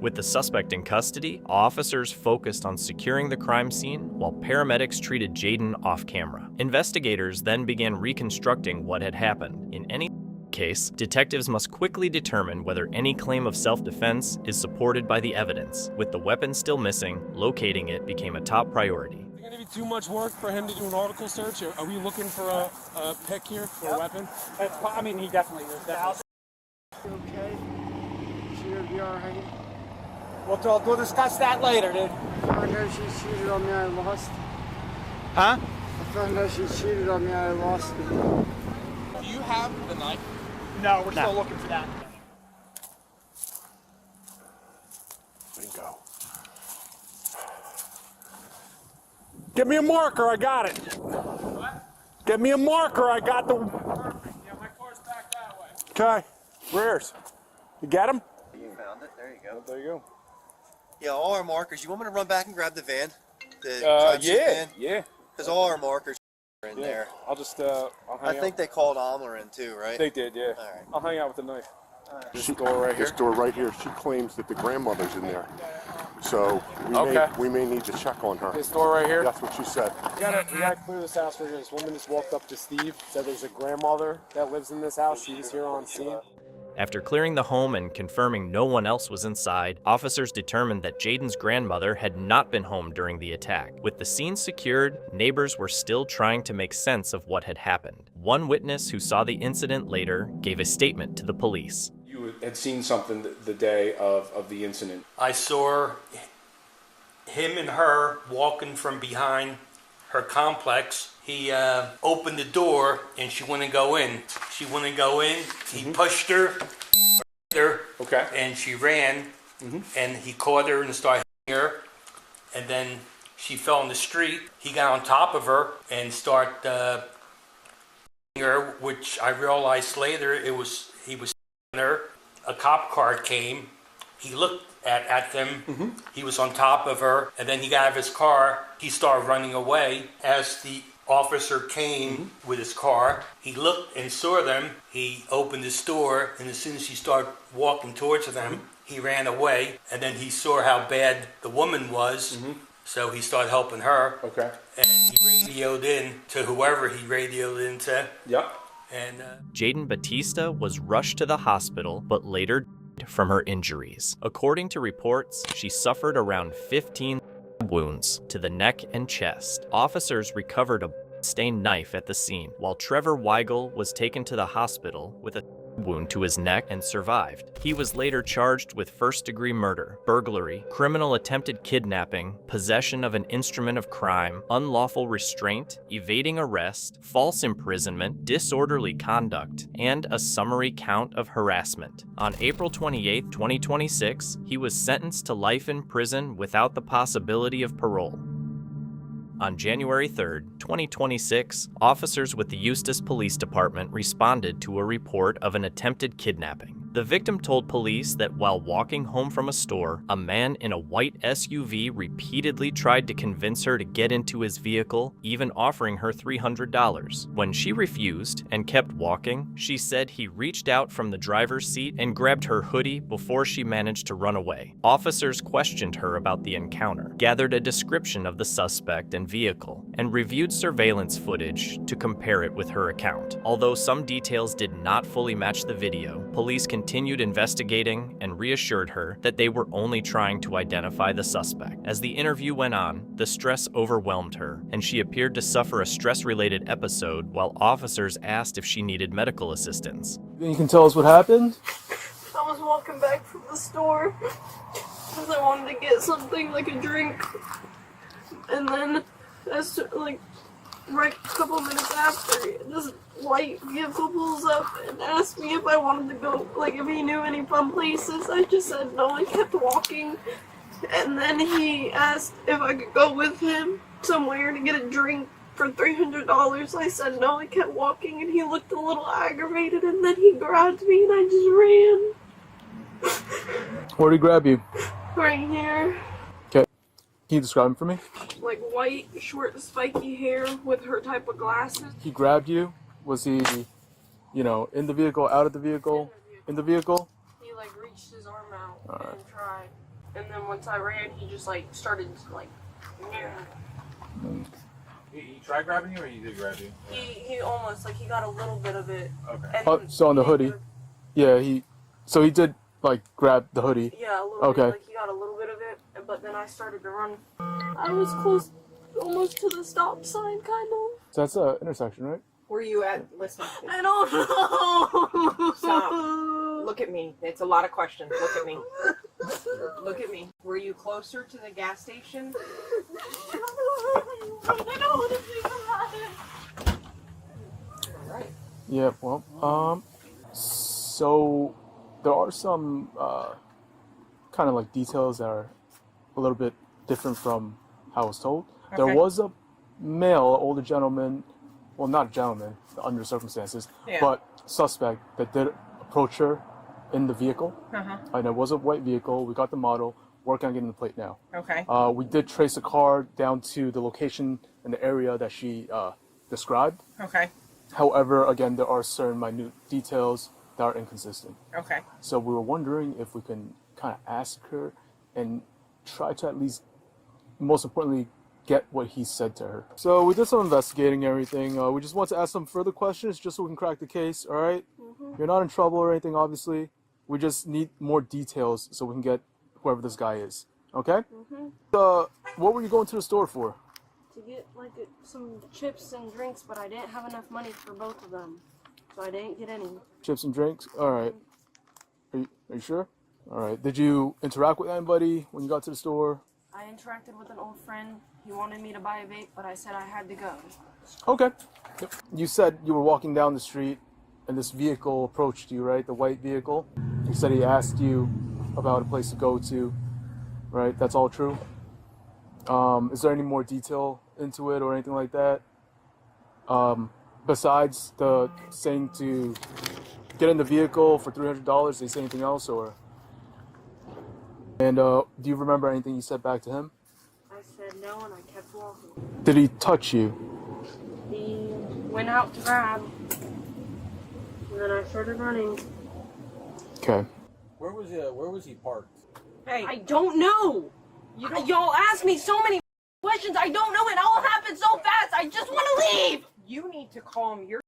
With the suspect in custody, officers focused on securing the crime scene while paramedics treated Jaden off camera. Investigators then began reconstructing what had happened. In any case, detectives must quickly determine whether any claim of self-defense is supported by the evidence. With the weapon still missing, locating it became a top priority. Is it going to be too much work for him to do an article search? Are we looking for a pick here for a weapon? I mean, he definitely is. Okay. She are hanging. We'll discuss that later, dude. I found out she cheated on me, I lost. Huh? I found out she cheated on me, I lost it. Do you have the knife? No, we're still looking for that. Bingo. Get me a marker, I got it. What? Get me a marker, I got the... Perfect. Yeah, my car's back that way. Okay, where's? You got him? You found it, there you go. There you go. Yeah, all our markers. You want me to run back and grab the van? Yeah. Because all our markers are in there. I'll just, I'll hang I think they called Omler in too, right? They did, yeah. All right. I'll hang out with the knife. This door right here? This door right here. She claims that the grandmother's in there. So we may need to check on her. This door right here? That's what she said. We gotta clear this house right here. This woman just walked up to Steve, said there's a grandmother that lives in this house. She was here on scene. After clearing the home and confirming no one else was inside, officers determined that Jaden's grandmother had not been home during the attack. With the scene secured, neighbors were still trying to make sense of what had happened. One witness who saw the incident later gave a statement to the police. You had seen something the day of the incident. I saw him and her walking from behind her complex. He opened the door and she wouldn't go in. She wouldn't go in. He pushed her, okay, and she ran, and he caught her and started hitting her, and then she fell in the street. He got on top of her and started hitting her, which I realized later he was hitting her. A cop car came. He looked at them. He was on top of her, and then he got out of his car. He started running away. As the officer came with his car, he looked and saw them. He opened his door, and as soon as he started walking towards them, he ran away. And then he saw how bad the woman was, so he started helping her. Okay. And he radioed in to whoever he radioed in to. Yep. And Jaden Batista was rushed to the hospital, but later died from her injuries. According to reports, she suffered around 15 wounds to the neck and chest. Officers recovered a stained knife at the scene, while Trevor Weigel was taken to the hospital with a wound to his neck and survived. He was later charged with first-degree murder, burglary, criminal attempted kidnapping, possession of an instrument of crime, unlawful restraint, evading arrest, false imprisonment, disorderly conduct, and a summary count of harassment. On April 28, 2026, he was sentenced to life in prison without the possibility of parole. On January 3, 2026, officers with the Eustis Police Department responded to a report of an attempted kidnapping. The victim told police that while walking home from a store, a man in a white SUV repeatedly tried to convince her to get into his vehicle, even offering her $300. When she refused and kept walking, she said he reached out from the driver's seat and grabbed her hoodie before she managed to run away. Officers questioned her about the encounter, gathered a description of the suspect and vehicle, and reviewed surveillance footage to compare it with her account. Although some details did not fully match the video, police continued investigating and reassured her that they were only trying to identify the suspect. As the interview went on, the stress overwhelmed her, and she appeared to suffer a stress-related episode while officers asked if she needed medical assistance. You can tell us what happened? I was walking back from the store because I wanted to get something like a drink, and then right a couple minutes after, this white vehicle pulls up and asked me if I wanted to go, if he knew any fun places. I just said no and kept walking, and then he asked if I could go with him somewhere to get a drink for $300. I said no, I kept walking, and he looked a little aggravated, and then he grabbed me and I just ran. Where'd he grab you? Right here. Okay. Can you describe him for me? Like white, short, spiky hair with her type of glasses. He grabbed you? Was he, in the vehicle, out of the vehicle? In the vehicle? He reached his arm out and tried. And then once I ran, he just started yeah. He tried grabbing you, or he did grab you? He almost, he got a little bit of it. Okay. Oh, so on the hoodie? Yeah, he did, grab the hoodie? Yeah, a little bit. He got a little bit of it, but then I started to run. I was close, almost to the stop sign, kind of. So that's an intersection, right? Where you at? Listen. I don't know. Stop. Look at me. It's a lot of questions. Look at me. Look at me. Were you closer to the gas station? I don't want to think about it. Right. Yeah, well, so there are some kind of details that are a little bit different from how I was told. Okay. There was a male, older gentleman, well, not a gentleman under circumstances, but suspect that did approach her in the vehicle. And it was a white vehicle. We got the model, working on getting the plate now. Okay. We did trace the car down to the location and the area that she described. Okay. However, again, there are certain minute details that are inconsistent. Okay. So we were wondering if we can kind of ask her and try to at least, most importantly, get what he said to her. So we did some investigating and everything. We just want to ask some further questions just so we can crack the case, all right? You're not in trouble or anything, obviously. We just need more details so we can get whoever this guy is, okay? What were you going to the store for? To get some chips and drinks, but I didn't have enough money for both of them, so I didn't get any. Chips and drinks? All right. Are you sure? All right. Did you interact with anybody when you got to the store? I interacted with an old friend. He wanted me to buy a vape, but I said I had to go. Okay. Yep. You said you were walking down the street and this vehicle approached you, right? The white vehicle. You said he asked you about a place to go to, right? That's all true? Is there any more detail into it or anything like that? Besides the saying to get in the vehicle for $300, did they say anything else or? And do you remember anything you said back to him? I said no, and I kept walking. Did he touch you? He went out to grab, and then I started running. Okay. Where was he parked? Hey, I don't know. Y'all ask me so many questions. I don't know. It all happened so fast. I just want to leave. You need to calm your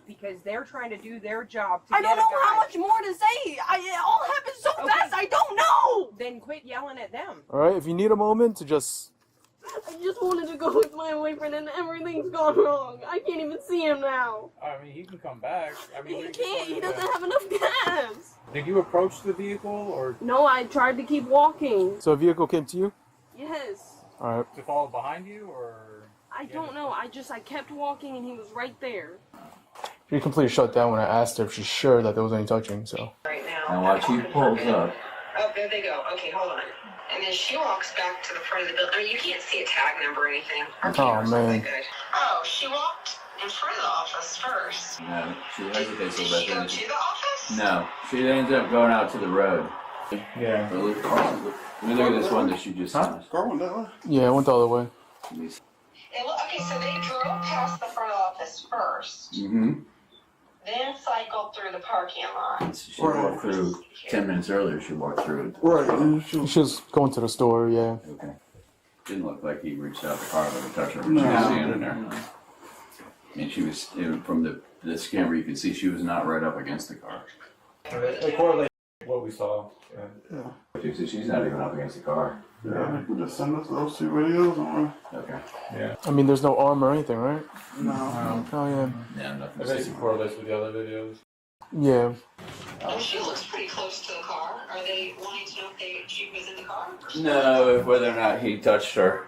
because they're trying to do their job. I don't know how much more to say. It all happened so fast. I don't know. Then quit yelling at them. All right. If you need a moment to just. I just wanted to go with my boyfriend, and everything's gone wrong. I can't even see him now. I mean, he can come back. I mean, He can't. He doesn't have enough gas. Did you approach the vehicle or? No, I tried to keep walking. So a vehicle came to you? Yes. All right. To follow behind you or? I don't know. I kept walking, and he was right there. She completely shut down when I asked her if she's sure that there was any touching, so. Right now. And watch he pulls up. Oh, there they go. Okay, hold on. And then she walks back to the front of the building. I mean, you can't see a tag number or anything. Our camera's not that good. Oh, she walked in front of the office first. No, she hesitates a Did little she bit. go to the office? No, she ends up going out to the road. Yeah. Let me look at this one that she just saw. Yeah, I went the other way. Okay, so they drove past the front office first, Mm-hmm. then cycled through the parking lot. She walked through 10 minutes earlier. She walked through it. Right. She was going to the store, yeah. Okay. Didn't look like he reached out the car to touch her. No. She was standing there. And she was, from the camera, you could see she was not right up against the car. They correlate what we saw. Yeah. She's not even up against the car. Yeah, we just send us those two videos, don't we? Okay. Yeah. I mean, there's no arm or anything, right? No. Oh, yeah. Yeah, nothing. It basically correlates with the other videos. Yeah. Oh, she looks pretty close to the car. Are they wanting to know if she was in the car? No, whether or not he touched her.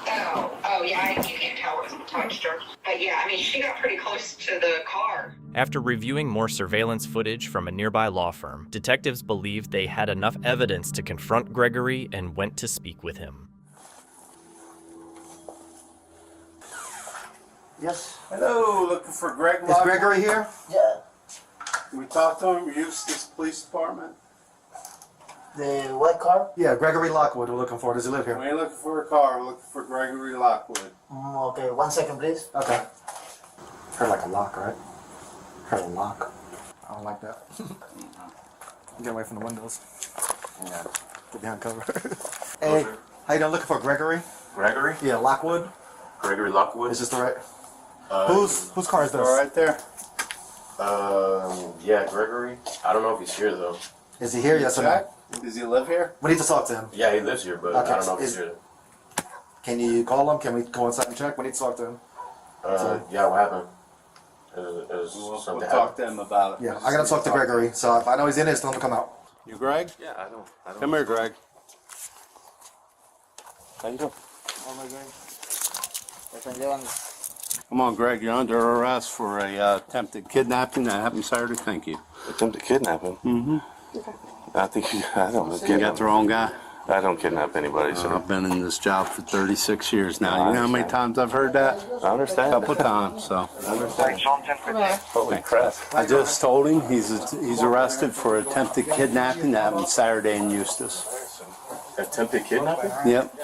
Oh, yeah, you can't tell whether he touched her. But yeah, I mean, she got pretty close to the car. After reviewing more surveillance footage from a nearby law firm, detectives believed they had enough evidence to confront Gregory and went to speak with him. Yes. Hello, looking for Greg Is Lockwood? Gregory here? Yeah. Can we talk to him? Eustis Police Department? The what car? Yeah, Gregory Lockwood we're looking for. Does he live here? We ain't looking for a car, we're looking for Gregory Lockwood. Okay, 1 second, please. Okay. Heard like a lock, right? Heard a lock. I don't like that. Get away from the windows. Yeah. Get behind cover. Hey, how you doing? Looking for Gregory? Gregory? Yeah, Lockwood. Gregory Lockwood? Is this the right? Whose car is this? All right there. Yeah, Gregory. I don't know if he's here though. Is he here? Yes or no? Does he live here? We need to talk to him. Yeah, he lives here, but Okay, I don't know if he's here. Can you call him? Can we go inside and check? We need to talk to him. Yeah, what happened? We'll talk to him about it. Yeah, I gotta talk to Gregory. So if I know he's in it, tell him to come out. You Greg? Yeah, I don't. Come here, Greg. How you doing? Come on, Greg. You're under arrest for a attempted kidnapping that happened Saturday. Thank you. Attempted kidnapping? Mm-hmm. I think I don't. You got the wrong guy. I don't kidnap anybody. So I've been in this job for 36 years now. You know how many times I've heard that? I understand. A couple times. So. I understand. Holy crap! I just told him he's arrested for attempted kidnapping that happened Saturday in Eustis. Attempted kidnapping? Yep.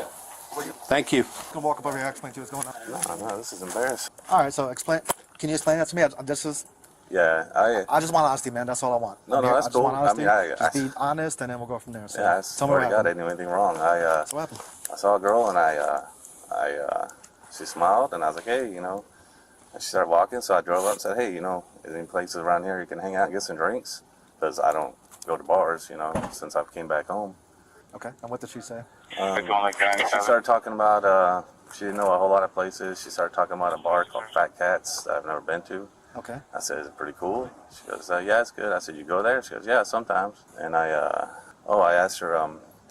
Thank you. Go walk up over here. I'll explain to you what's going on. No, this is embarrassing. All right, so explain. Can you explain that to me? This is. Yeah, I just want honesty, man. That's all I want. No, I'm no, here. that's I just cool. want honesty. I mean, just be honest, and then we'll go from there. So, yeah, I tell me swear what to God, I happened. didn't do anything wrong. So what happened? I saw a girl and she smiled and I was like, hey, you know, and she started walking. So I drove up and said, hey, you know, is there any places around here you can hang out and get some drinks? Because I don't go to bars, you know, since I came back home. Okay, and what did she say? She started talking about, she didn't know a whole lot of places. She started talking about a bar called Fat Cats that I've never been to. Okay. I said, is it pretty cool? She goes, yeah, it's good. I said, you go there? She goes, yeah, sometimes. And I asked her,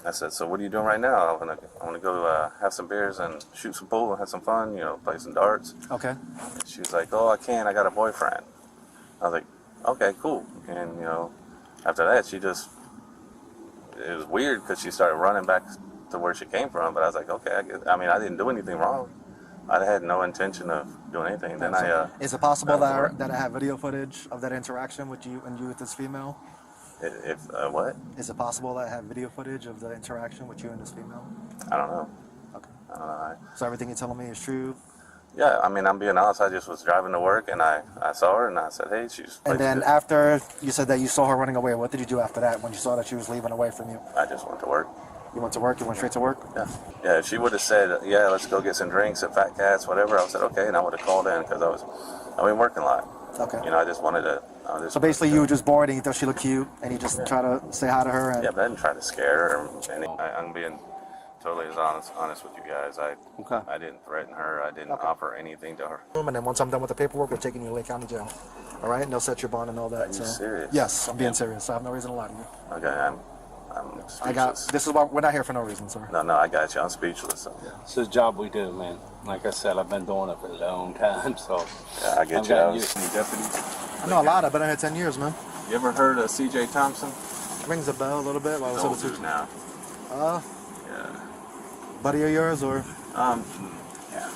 I said, so what are you doing right now? I want to go have some beers and shoot some pool and have some fun, play some darts. Okay. And she was like, oh, I can't. I got a boyfriend. I was like, okay, cool. And, after that, it was weird because she started running back to where she came from. But I was like, okay, I didn't do anything wrong. I had no intention of doing anything. Then Is it possible that I have video footage of that interaction with you and this female? What? Is it possible that I have video footage of the interaction with you and this female? I don't know. Okay. I don't know. So everything you're telling me is true? Yeah, I'm being honest. I just was driving to work and I saw her and I said, hey, she's... And then after you said that you saw her running away, what did you do after that when you saw that she was leaving away from you? I just went to work. You went to work? You went straight to work? Yeah. Yeah, if she would have said, yeah, let's go get some drinks at Fat Cats, whatever, I would have said, okay, and I would have called in because I've been working a lot. Okay. I just wanted to... So basically you were just bored and you thought she looked cute and you just try to say hi to her? And... Yeah, but I didn't try to scare her. I'm being totally as honest with you guys. I didn't threaten her. I didn't offer anything to her. And then once I'm done with the paperwork, we're taking you to Lake County Jail. All right? And they'll set your bond and all that. Are you serious? Yes, I'm being serious. I have no reason to lie to you. Okay, I'm speechless. This is why we're not here for no reason, sir. No, I got you. I'm speechless. So. Yeah. It's a job we do, man. Like I said, I've been doing it for a long time, so... Yeah, I get you. Any deputies? I know a lot. I've been here 10 years, man. You ever heard of C.J. Thompson? Rings a bell a little bit. He's older now. Yeah. Buddy of yours, or? Yeah,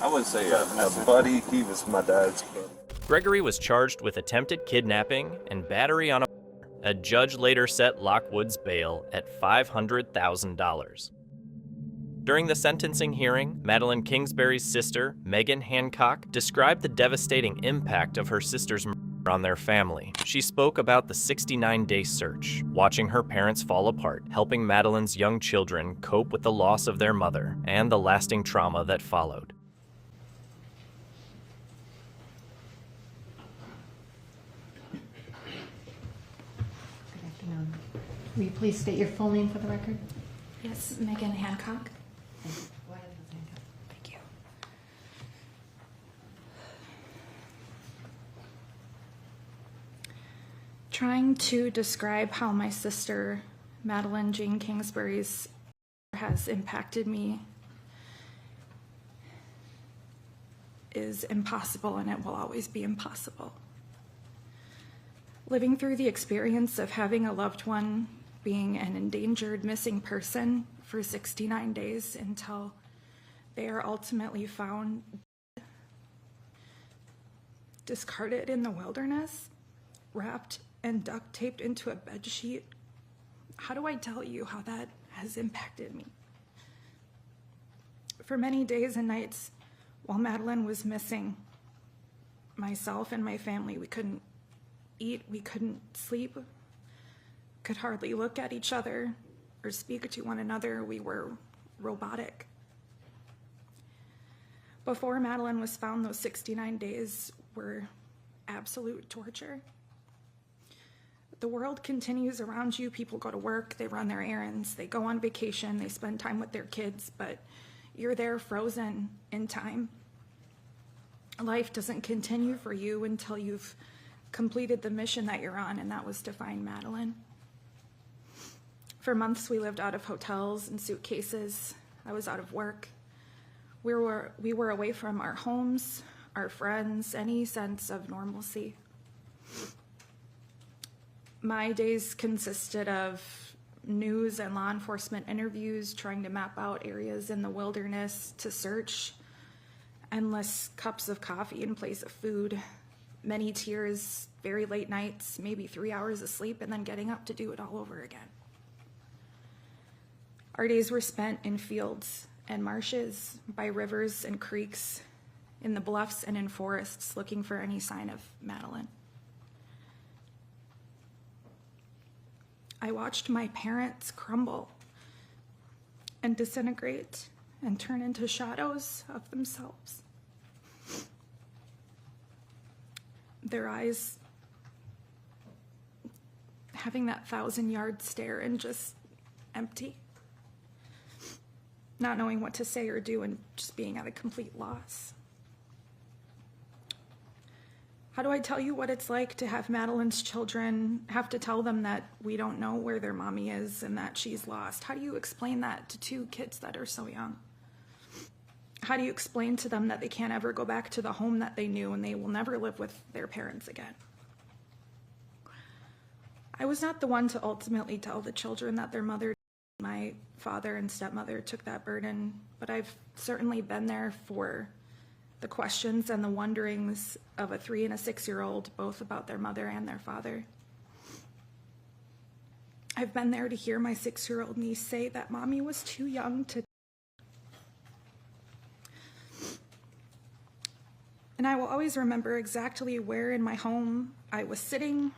I wouldn't say a buddy. He was my dad's buddy. Gregory was charged with attempted kidnapping and battery on a judge later set Lockwood's bail at $500,000. During the sentencing hearing, Madeline Kingsbury's sister, Megan Hancock, described the devastating impact of her sister's murder on their family. She spoke about the 69-day search, watching her parents fall apart, helping Madeline's young children cope with the loss of their mother and the lasting trauma that followed. Good afternoon. Will you please state your full name for the record? Yes, Megan Hancock. Go ahead, Ms. Hancock. Thank you. Trying to describe how my sister, Madeline Jane Kingsbury's, has impacted me is impossible, and it will always be impossible. Living through the experience of having a loved one being an endangered missing person for 69 days until they are ultimately found discarded in the wilderness, wrapped and duct taped into a bed sheet. How do I tell you how that has impacted me? For many days and nights while Madeline was missing, myself and my family, we couldn't eat, we couldn't sleep, could hardly look at each other or speak to one another. We were robotic. Before Madeline was found, those 69 days were absolute torture. The world continues around you. People go to work, they run their errands, they go on vacation, they spend time with their kids, but you're there frozen in time. Life doesn't continue for you until you've completed the mission that you're on, and that was to find Madeline. For months, we lived out of hotels and suitcases. I was out of work. We were away from our homes, our friends, any sense of normalcy. My days consisted of news and law enforcement interviews, trying to map out areas in the wilderness to search, endless cups of coffee in place of food, many tears, very late nights, maybe 3 hours of sleep, and then getting up to do it all over again. Our days were spent in fields and marshes, by rivers and creeks, in the bluffs and in forests, looking for any sign of Madeline. I watched my parents crumble and disintegrate and turn into shadows of themselves. Their eyes having that 1,000-yard stare and just empty. Not knowing what to say or do and just being at a complete loss. How do I tell you what it's like to have Madeline's children have to tell them that we don't know where their mommy is and that she's lost? How do you explain that to two kids that are so young? How do you explain to them that they can't ever go back to the home that they knew and they will never live with their parents again? I was not the one to ultimately tell the children that their mother, my father and stepmother, took that burden, but I've certainly been there for the questions and the wonderings of a 3- and 6-year-old, both about their mother and their father. I've been there to hear my 6-year-old niece say that mommy was too young to. And I will always remember exactly where in my home I was sitting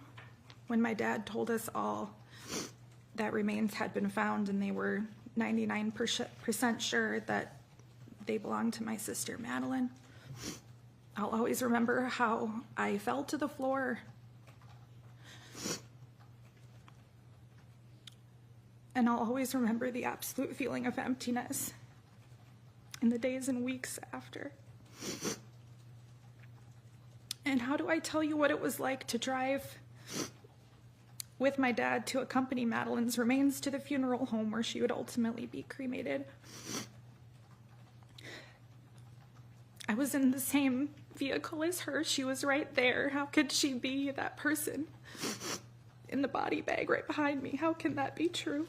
when my dad told us all that remains had been found, and they were 99% sure that they belonged to my sister Madeline. I'll always remember how I fell to the floor and I'll always remember the absolute feeling of emptiness in the days and weeks after. And how do I tell you what it was like to drive with my dad to accompany Madeline's remains to the funeral home where she would ultimately be cremated? I was in the same vehicle as her. She was right there. How could she be that person in the body bag right behind me? How can that be true?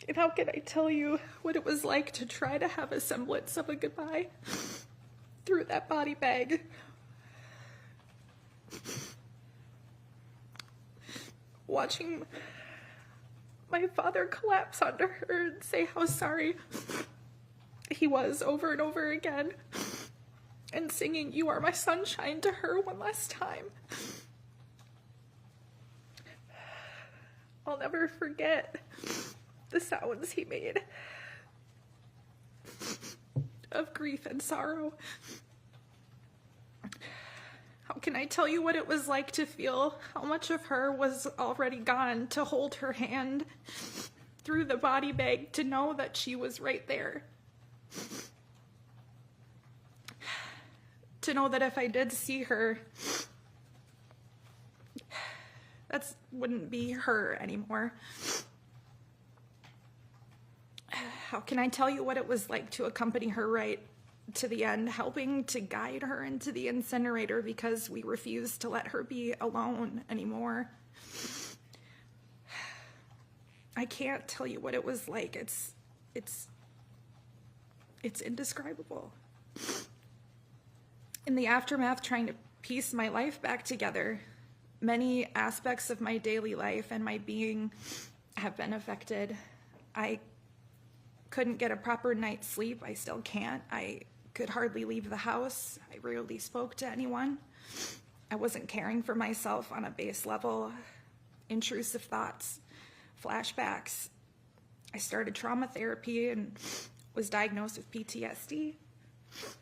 And how can I tell you what it was like to try to have a semblance of a goodbye through that body bag? Watching my father collapse under her and say how sorry he was over and over again, and singing "You Are My Sunshine" to her one last time. I'll never forget the sounds he made of grief and sorrow. How can I tell you what it was like to feel how much of her was already gone, to hold her hand through the body bag, to know that she was right there? To know that if I did see her, that wouldn't be her anymore. How can I tell you what it was like to accompany her right to the end, helping to guide her into the incinerator because we refused to let her be alone anymore? I can't tell you what it was like. It's indescribable. In the aftermath, trying to piece my life back together, many aspects of my daily life and my being have been affected. I couldn't get a proper night's sleep. I still can't. I could hardly leave the house. I rarely spoke to anyone. I wasn't caring for myself on a base level. Intrusive thoughts, flashbacks. I started trauma therapy and was diagnosed with PTSD.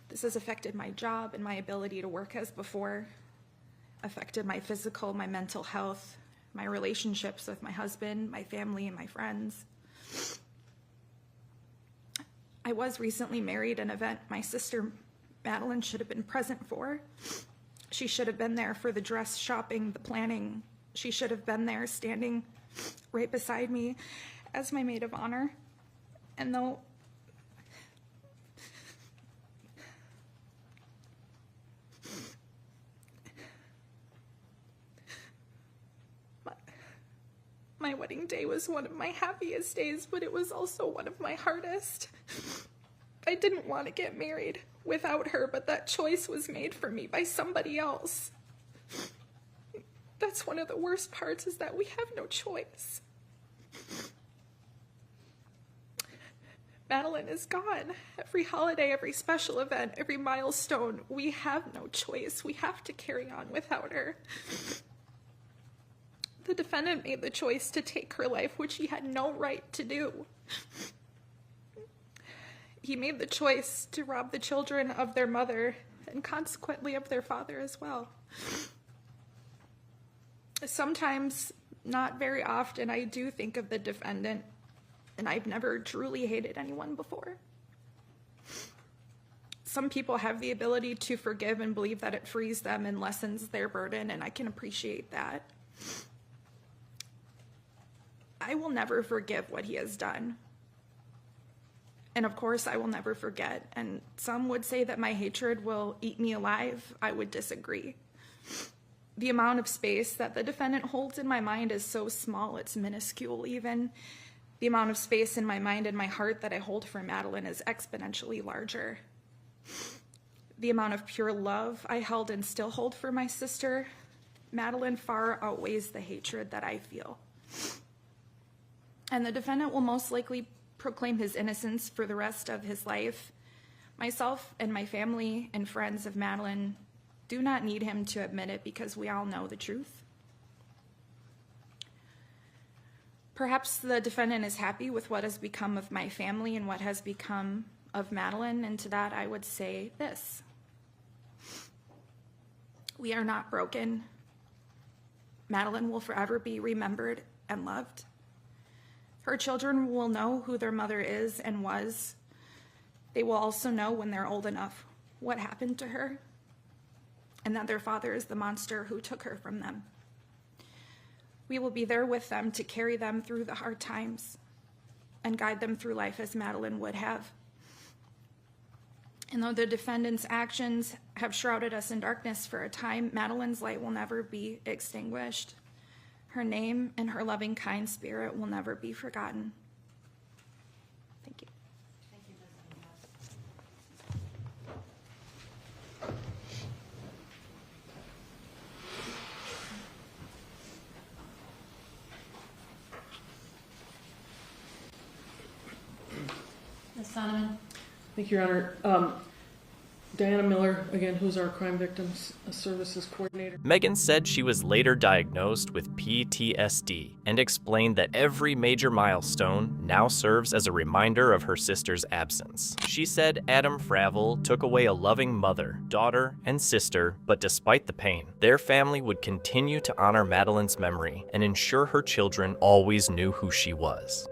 This has affected my job and my ability to work as before, affected my physical, my mental health, my relationships with my husband, my family, and my friends. I was recently married, an event my sister Madeline should have been present for. She should have been there for the dress shopping, the planning. She should have been there standing right beside me as my maid of honor. And though my wedding day was one of my happiest days, but it was also one of my hardest. I didn't want to get married without her, but that choice was made for me by somebody else. That's one of the worst parts, is that we have no choice. Madeline is gone. Every holiday, every special event, every milestone, we have no choice. We have to carry on without her. The defendant made the choice to take her life, which he had no right to do. He made the choice to rob the children of their mother and consequently of their father as well. Sometimes, not very often, I do think of the defendant, and I've never truly hated anyone before. Some people have the ability to forgive and believe that it frees them and lessens their burden, and I can appreciate that. I will never forgive what he has done. And of course, I will never forget. And some would say that my hatred will eat me alive. I would disagree. The amount of space that the defendant holds in my mind is so small, it's minuscule even. The amount of space in my mind and my heart that I hold for Madeline is exponentially larger. The amount of pure love I held and still hold for my sister, Madeline, far outweighs the hatred that I feel. And the defendant will most likely proclaim his innocence for the rest of his life. Myself and my family and friends of Madeline do not need him to admit it because we all know the truth. Perhaps the defendant is happy with what has become of my family and what has become of Madeline, and to that I would say this. We are not broken. Madeline will forever be remembered and loved. Her children will know who their mother is and was. They will also know when they're old enough what happened to her, and that their father is the monster who took her from them. We will be there with them to carry them through the hard times and guide them through life as Madeline would have. And though the defendant's actions have shrouded us in darkness for a time, Madeline's light will never be extinguished. Her name and her loving, kind spirit will never be forgotten. Thank you. Ms. Sonneman? Thank you, Your Honor. Diana Miller, again, who's our Crime Victims Services Coordinator. Megan said she was later diagnosed with PTSD and explained that every major milestone now serves as a reminder of her sister's absence. She said Adam Fravel took away a loving mother, daughter, and sister, but despite the pain, their family would continue to honor Madeline's memory and ensure her children always knew who she was.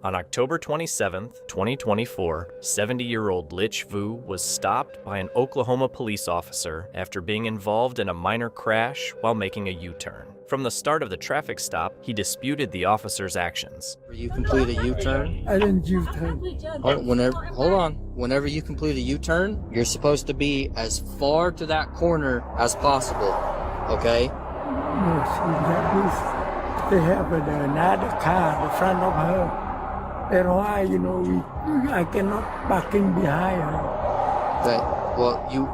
On October 27, 2024, 70-year-old Lich Vu was stopped by an Oklahoma police officer after being involved in a minor crash while making a U-turn. From the start of the traffic stop, he disputed the officer's actions. You complete a U-turn? I didn't U-turn. Hold on. Whenever you complete a U-turn, you're supposed to be as far to that corner as possible, okay? No, see, that was, they have another car in front of her. That's why, I cannot back in behind her. Okay, well, you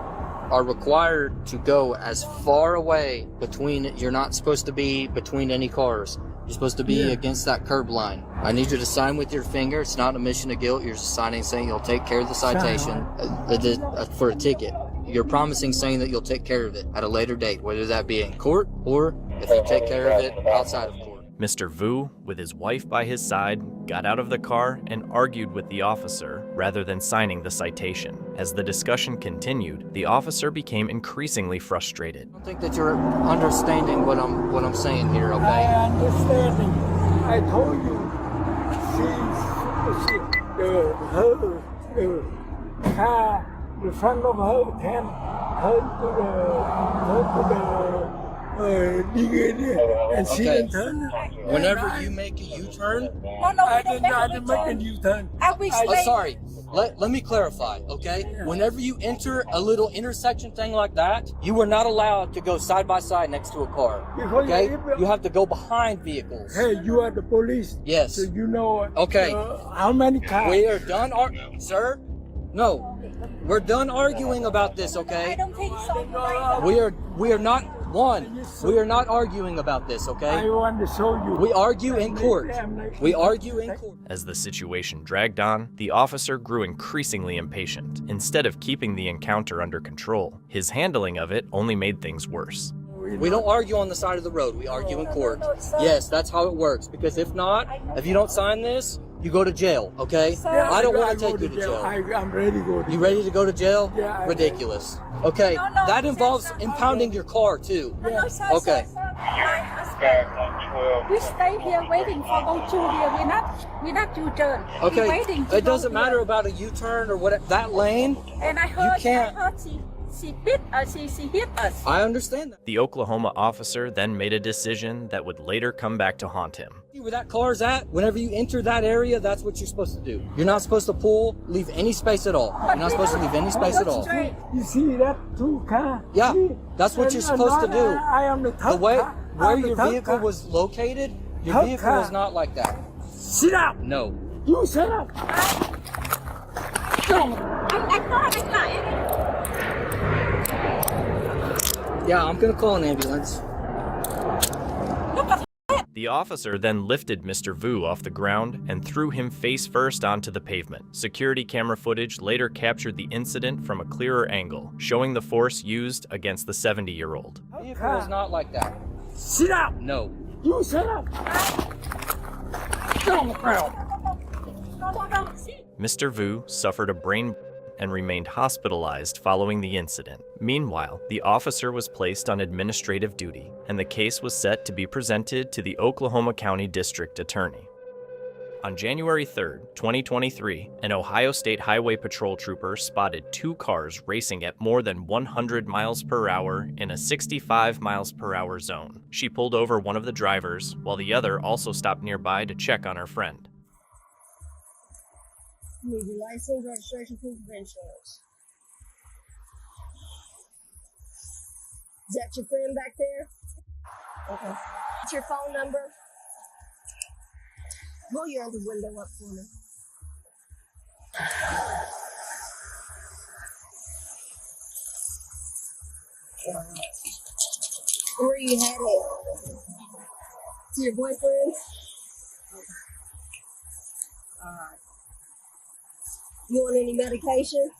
are required to go as far away you're not supposed to be between any cars. You're supposed to be against that curb line. I need you to sign with your finger. It's not an admission of guilt. You're just signing saying you'll take care of the citation for a ticket. You're promising saying that you'll take care of it at a later date, whether that be in court or if you take care of it outside of court. Mr. Vu, with his wife by his side, got out of the car and argued with the officer rather than signing the citation. As the discussion continued, the officer became increasingly frustrated. I don't think that you're understanding what I'm saying here, okay? I understand. I told you. The car, the front of her can hurt to the and she didn't turn. Whenever you make a U-turn, I didn't make a U-turn. Sorry. Let me clarify, okay? Whenever you enter a little intersection thing like that, you are not allowed to go side by side next to a car. Okay? You have to go behind vehicles. Hey, you are the police. Yes. So you know. Okay. How many cars? We are done, sir. No, we're done arguing about this, okay? I don't think so. We are not. We are not arguing about this, okay? I want to show you. We argue in court. We argue in court. As the situation dragged on, the officer grew increasingly impatient. Instead of keeping the encounter under control, his handling of it only made things worse. We don't argue on the side of the road. We argue in court. Yes, that's how it works. Because if not, if you don't sign this, you go to jail, okay? I don't want to take you to jail. I'm ready to go to jail. You ready to go to jail? Yeah. Ridiculous. Okay, that involves impounding your car too. Yeah. Okay. My husband We stay here waiting for those two here. We're not U-turn. Okay, We're waiting to it doesn't go matter here. about a U-turn or what. That lane, And I heard she hit us. I understand that. The Oklahoma officer then made a decision that would later come back to haunt him. Where that car's at, whenever you enter that area, that's what you're supposed to do. You're not supposed to leave any space at all. You're not supposed to leave any space at all. You see that two car? Yeah, that's what you're supposed to do. I am the The way car. where I'm the your third vehicle car. was located, your Third vehicle car. was not like that. Sit up. No. You sit up. Yeah, I'm gonna call an ambulance. The officer then lifted Mr. Vu off the ground and threw him face first onto the pavement. Security camera footage later captured the incident from a clearer angle, showing the force used against the 70-year-old. The vehicle was not like that. Sit up. No. You sit up. Get on the ground. Mr. Vu suffered a brain and remained hospitalized following the incident. Meanwhile, the officer was placed on administrative duty, and the case was set to be presented to the Oklahoma County District Attorney. On January 3, 2023, an Ohio State Highway Patrol trooper spotted two cars racing at more than 100 miles per hour in a 65 miles per hour zone. She pulled over one of the drivers, while the other also stopped nearby to check on her friend. Need your license, registration, proof of insurance. Is that your friend back there? Okay. What's your phone number? Roll your other window up for me. Where are you headed? To your boyfriend? Okay. Alright. You want any medication?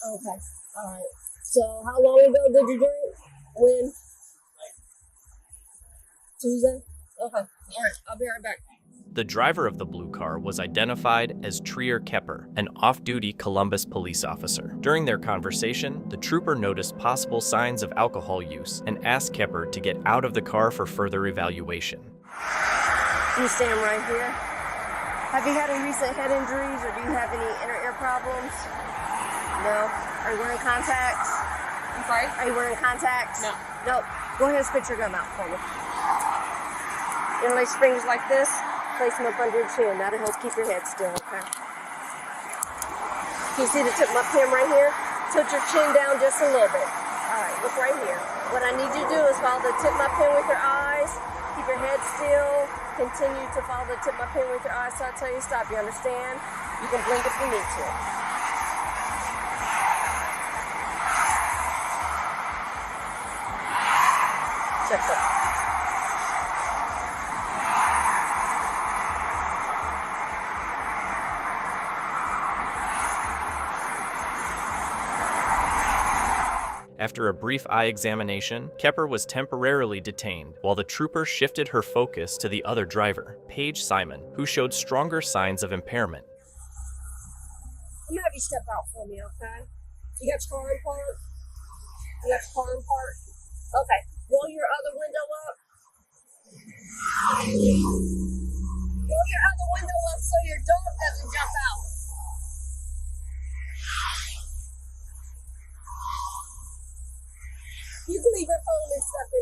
Okay, alright. So how long ago did you drink? When? Tuesday? Okay, alright, I'll be right back. The driver of the blue car was identified as Trier Kepper, an off-duty Columbus police officer. During their conversation, the trooper noticed possible signs of alcohol use and asked Kepper to get out of the car for further evaluation. You stand right here. Have you had any recent head injuries or do you have any inner ear problems? No. Are you wearing contacts? I'm sorry? Are you wearing contacts? No. Nope. Go ahead and spit your gum out for me. Interlace your fingers like this. Place them up under your chin. That'll help keep your head still, okay? Can you see the tip of my pen right here? Tilt your chin down just a little bit. All right, look right here. What I need you to do is follow the tip of my pen with your eyes. Keep your head still. Continue to follow the tip of my pen with your eyes so I tell you to stop. You understand? You can blink if you need to. Check that. After a brief eye examination, Kepper was temporarily detained while the trooper shifted her focus to the other driver, Paige Simon, who showed stronger signs of impairment. I'm gonna have you step out for me, okay? You got your car in park? You got your car in park? Okay. Roll your other window up. Roll your other window up so your dog doesn't jump out. You can leave your phone and stuff in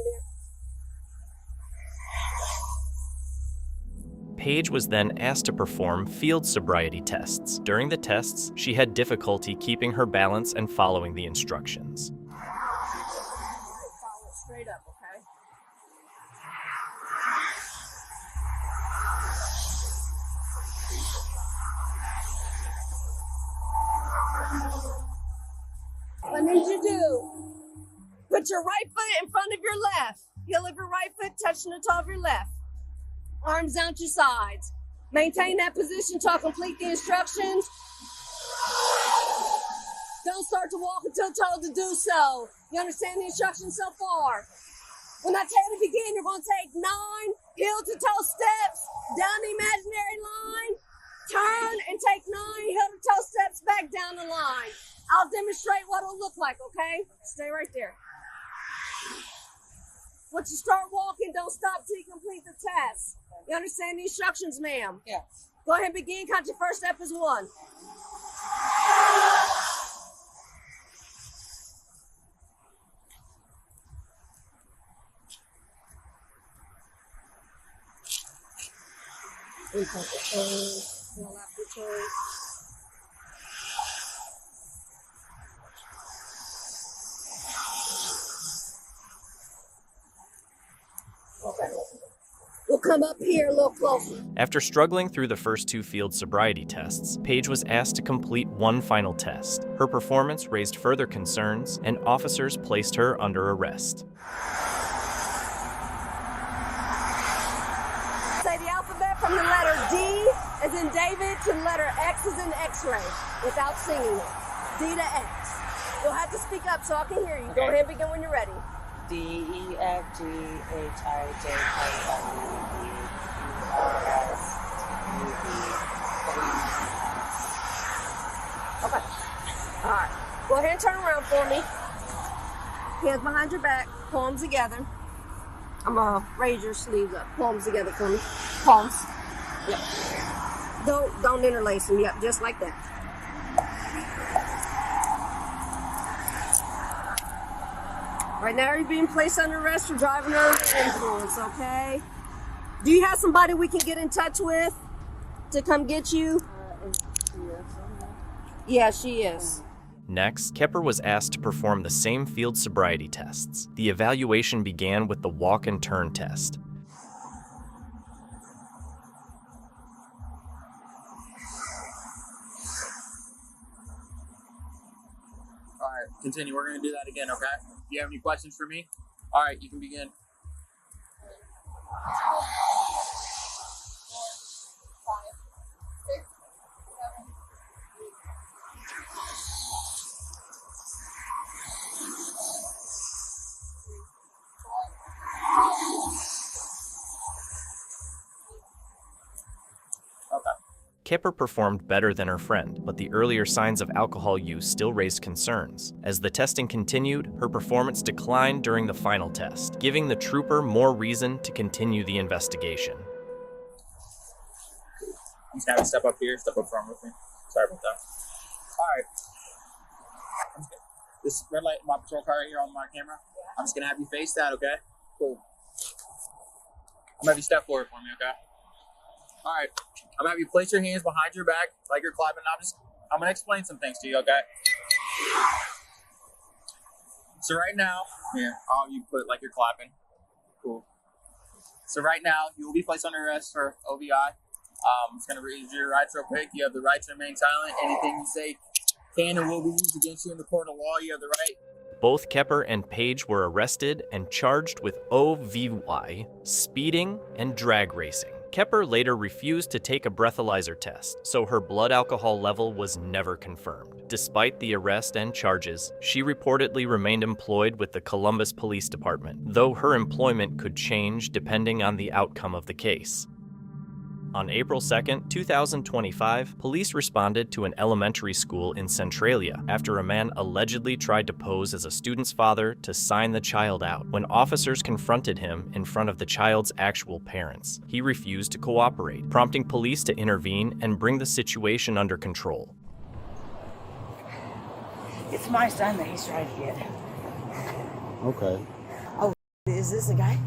there. Paige was then asked to perform field sobriety tests. During the tests, she had difficulty keeping her balance and following the instructions. Follow it straight up, okay? What I need you to do, put your right foot in front of your left. Heel of your right foot touching the toe of your left. Arms down to your sides. Maintain that position till I complete the instructions. Don't start to walk until told to do so. You understand the instructions so far? When I tell you to begin, you're going to take 9 heel-to-toe steps down the imaginary line. Turn and take 9 heel-to-toe steps back. back down the line. I'll demonstrate what it'll look like, okay? Stay right there. Once you start walking, don't stop till you complete the test. You understand the instructions, ma'am? Yeah. Go ahead and begin. Count your first step as 1. Okay. We'll come up here a little closer. After struggling through the first 2 field sobriety tests, Paige was asked to complete one final test. Her performance raised further concerns, and officers placed her under arrest. Say the alphabet from the letter D as in David to the letter X as in X-ray without singing it. D to X. You'll have to speak up so I can hear you. Go ahead and begin when you're ready. D, E, F, G, H, I, J, K, L, M, N, O, S, U, V, W. Okay. All right. Go ahead and turn around for me. Hands behind your back, palms together. I'm gonna raise your sleeves up. Palms together for me. Palms. Yep. Don't interlace them. Yep, just like that. Right now, you're being placed under arrest for driving under the influence, okay? Do you have somebody we can get in touch with to come get you? Yeah, she is. Next, Kepper was asked to perform the same field sobriety tests. The evaluation began with the walk and turn test. All right, continue. We're going to do that again, okay? Do you have any questions for me? All right, you can begin. Kepper performed better than her friend, but the earlier signs of alcohol use still raised concerns. As the testing continued, her performance declined during the final test, giving the trooper more reason to continue the investigation. I'm just going to step up front with me. Sorry about that. All right. This red light, my patrol car right here on my camera. I'm just going to have you face that, okay? Cool. I'm going to have you step forward for me, okay? All right. I'm going to have you place your hands behind your back like you're clapping. I'm going to explain some things to you, okay? So right now, you put like you're clapping. Cool. So right now, you will be placed under arrest for OVI. I'm just going to read your rights real quick. You have the right to remain silent. Anything you say can and will be used against you in the court of law. You have the right. Both Kepper and Paige were arrested and charged with OVI, speeding, and drag racing. Kepper later refused to take a breathalyzer test, so her blood alcohol level was never confirmed. Despite the arrest and charges, she reportedly remained employed with the Columbus Police Department, though her employment could change depending on the outcome of the case. On April 2, 2025, police responded to an elementary school in Centralia after a man allegedly tried to pose as a student's father to sign the child out. When officers confronted him in front of the child's actual parents, he refused to cooperate, prompting police to intervene and bring the situation under control. It's my son that he's trying to get. Okay. Oh, is this the guy?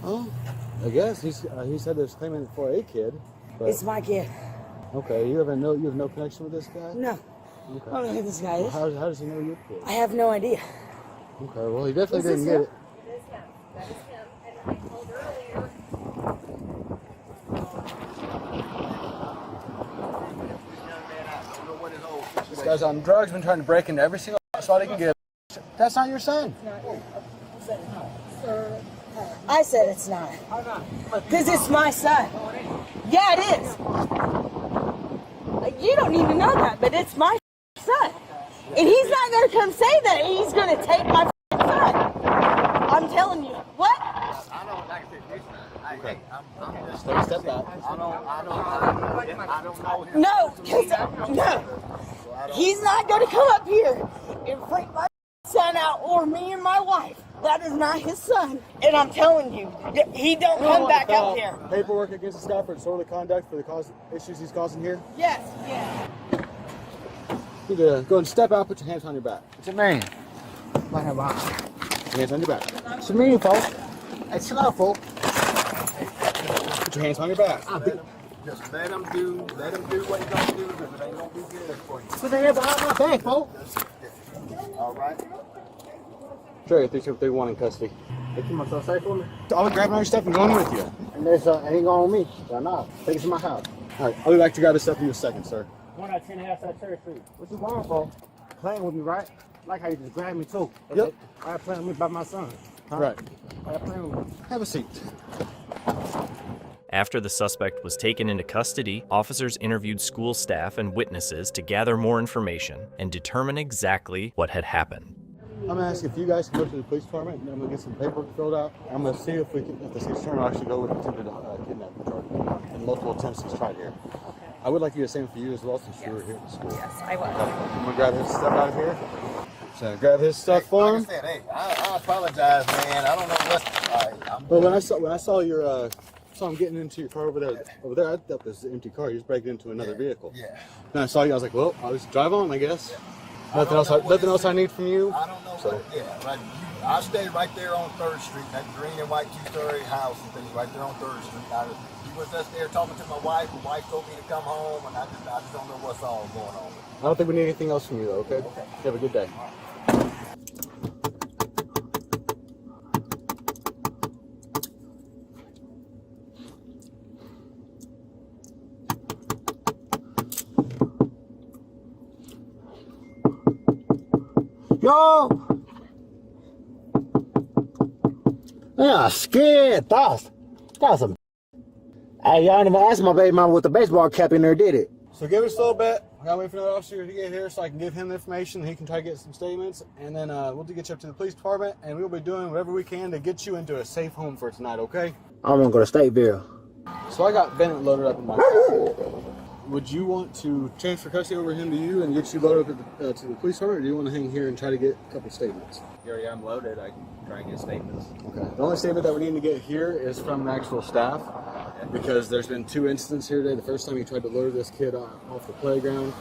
Oh, I guess he said there's claiming for a kid. But, It's my kid. Okay, you have no connection with this guy? No. Okay. I don't know who this guy is. Well, how does he know your kid? I have no idea. Okay, well he definitely didn't get it. This guy's on drugs, been trying to break into every single spot he can get. That's not your son. I said it's not. Because it's my son. Yeah, it is. You don't need to know that, but it's my son. And he's not going to come say that he's going to take my son. I'm telling you. What? I know what I can say. I Okay. Step back. I don't know him. No, no. He's not going to come up here and freak my son out or me and my wife. That is not his son. And I'm telling you, he don't come back up here. Paperwork against the staff for disorderly conduct for the issues he's causing here. Yes, yes. You need to go ahead and step out, put your hands on your back. What's your name? Put your hands on your back. What's your mean, folks? Hey, chill out, folks. Put your hands on your back. Just let him do what he's gonna do, because it ain't gonna be good for you. Put your hands behind my back, folks. All right. Sure, 331 in custody. They keep myself safe for me. I'll be grabbing all your stuff and going with you. And there's ain't going on me. Why not? Take it to my house. All right, I'll be back to grab this stuff in a second, sir. 1 out of 10 South Cherry Street. What you going for? Playing with me, right? Like how you just grabbed me too. Yep. I playing with me by my son. Huh? Right. I playing with me. Have a seat. After the suspect was taken into custody, officers interviewed school staff and witnesses to gather more information and determine exactly what had happened. I'm gonna ask if you guys can go to the police department, and I'm gonna get some paperwork filled out. I'm gonna see if the state's attorney will actually go with attempted kidnapping charge and multiple attempts he's tried here. Okay. I would like to get the same for you as well, since you were here at school. Yes, I will. I'm gonna grab his stuff out of here. So grab his stuff for him. Like I said, hey, I apologize, man. I don't know what's. Well, when I saw your saw him getting into your car over there, I thought it was an empty car. He was breaking into another vehicle. Yeah. Then I saw you. I was like, well, I'll just drive on, I guess. Nothing else I need from you. I don't know. So. But I stay right there on 3rd Street, that green and white 2-story house and things right there on 3rd Street. He was just there talking to my wife. My wife told me to come home, and I just don't know what's all going on. I don't think we need anything else from you, though. Okay. Okay. Have a good day. Yo! Yeah, scared thoughts. That's some. Hey, y'all didn't even ask my baby mama with the baseball cap in there, did it? So give us a little bit. I gotta wait for another officer to get here so I can give him the information. He can try to get some statements, and then we'll get you up to the police department, and we'll be doing whatever we can to get you into a safe home for tonight. Okay? I'm gonna go to Stateville. So I got Bennett loaded up in my car. Would you want to transfer custody over him to you and get you loaded up to the police department, or do you want to hang here and try to get a couple statements? You already unloaded. I can try and get statements. Okay. The only statement that we need to get here is from the actual staff, because there's been 2 incidents here today. The first time he tried to lure this kid off the playground,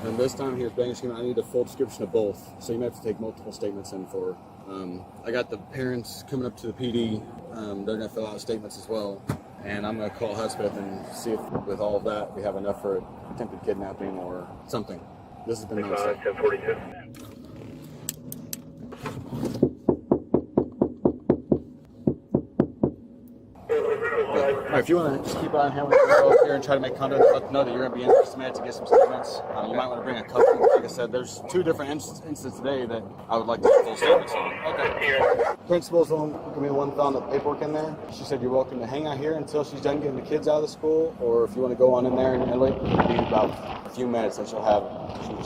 and this time he was banging him. I need a full description of both, so you might have to take multiple statements in for. I got the parents coming up to the PD. They're going to fill out statements as well. And I'm going to call Hudspeth and see if with all of that we have enough for attempted kidnapping or something. This has been nice. 1042. All right, if you want to just keep on hand with me go up here and try to make contact, let them know that you're going to be in just a minute to get some statements. You might want to bring a couple. Like I said, there's 2 different incidents today that I would like to get full statements on. Okay. Principal's going to be the one found the paperwork in there. She said you're welcome to hang out here until she's done getting the kids out of the school, or if you want to go on in there and wait, it'll be about a few minutes and she's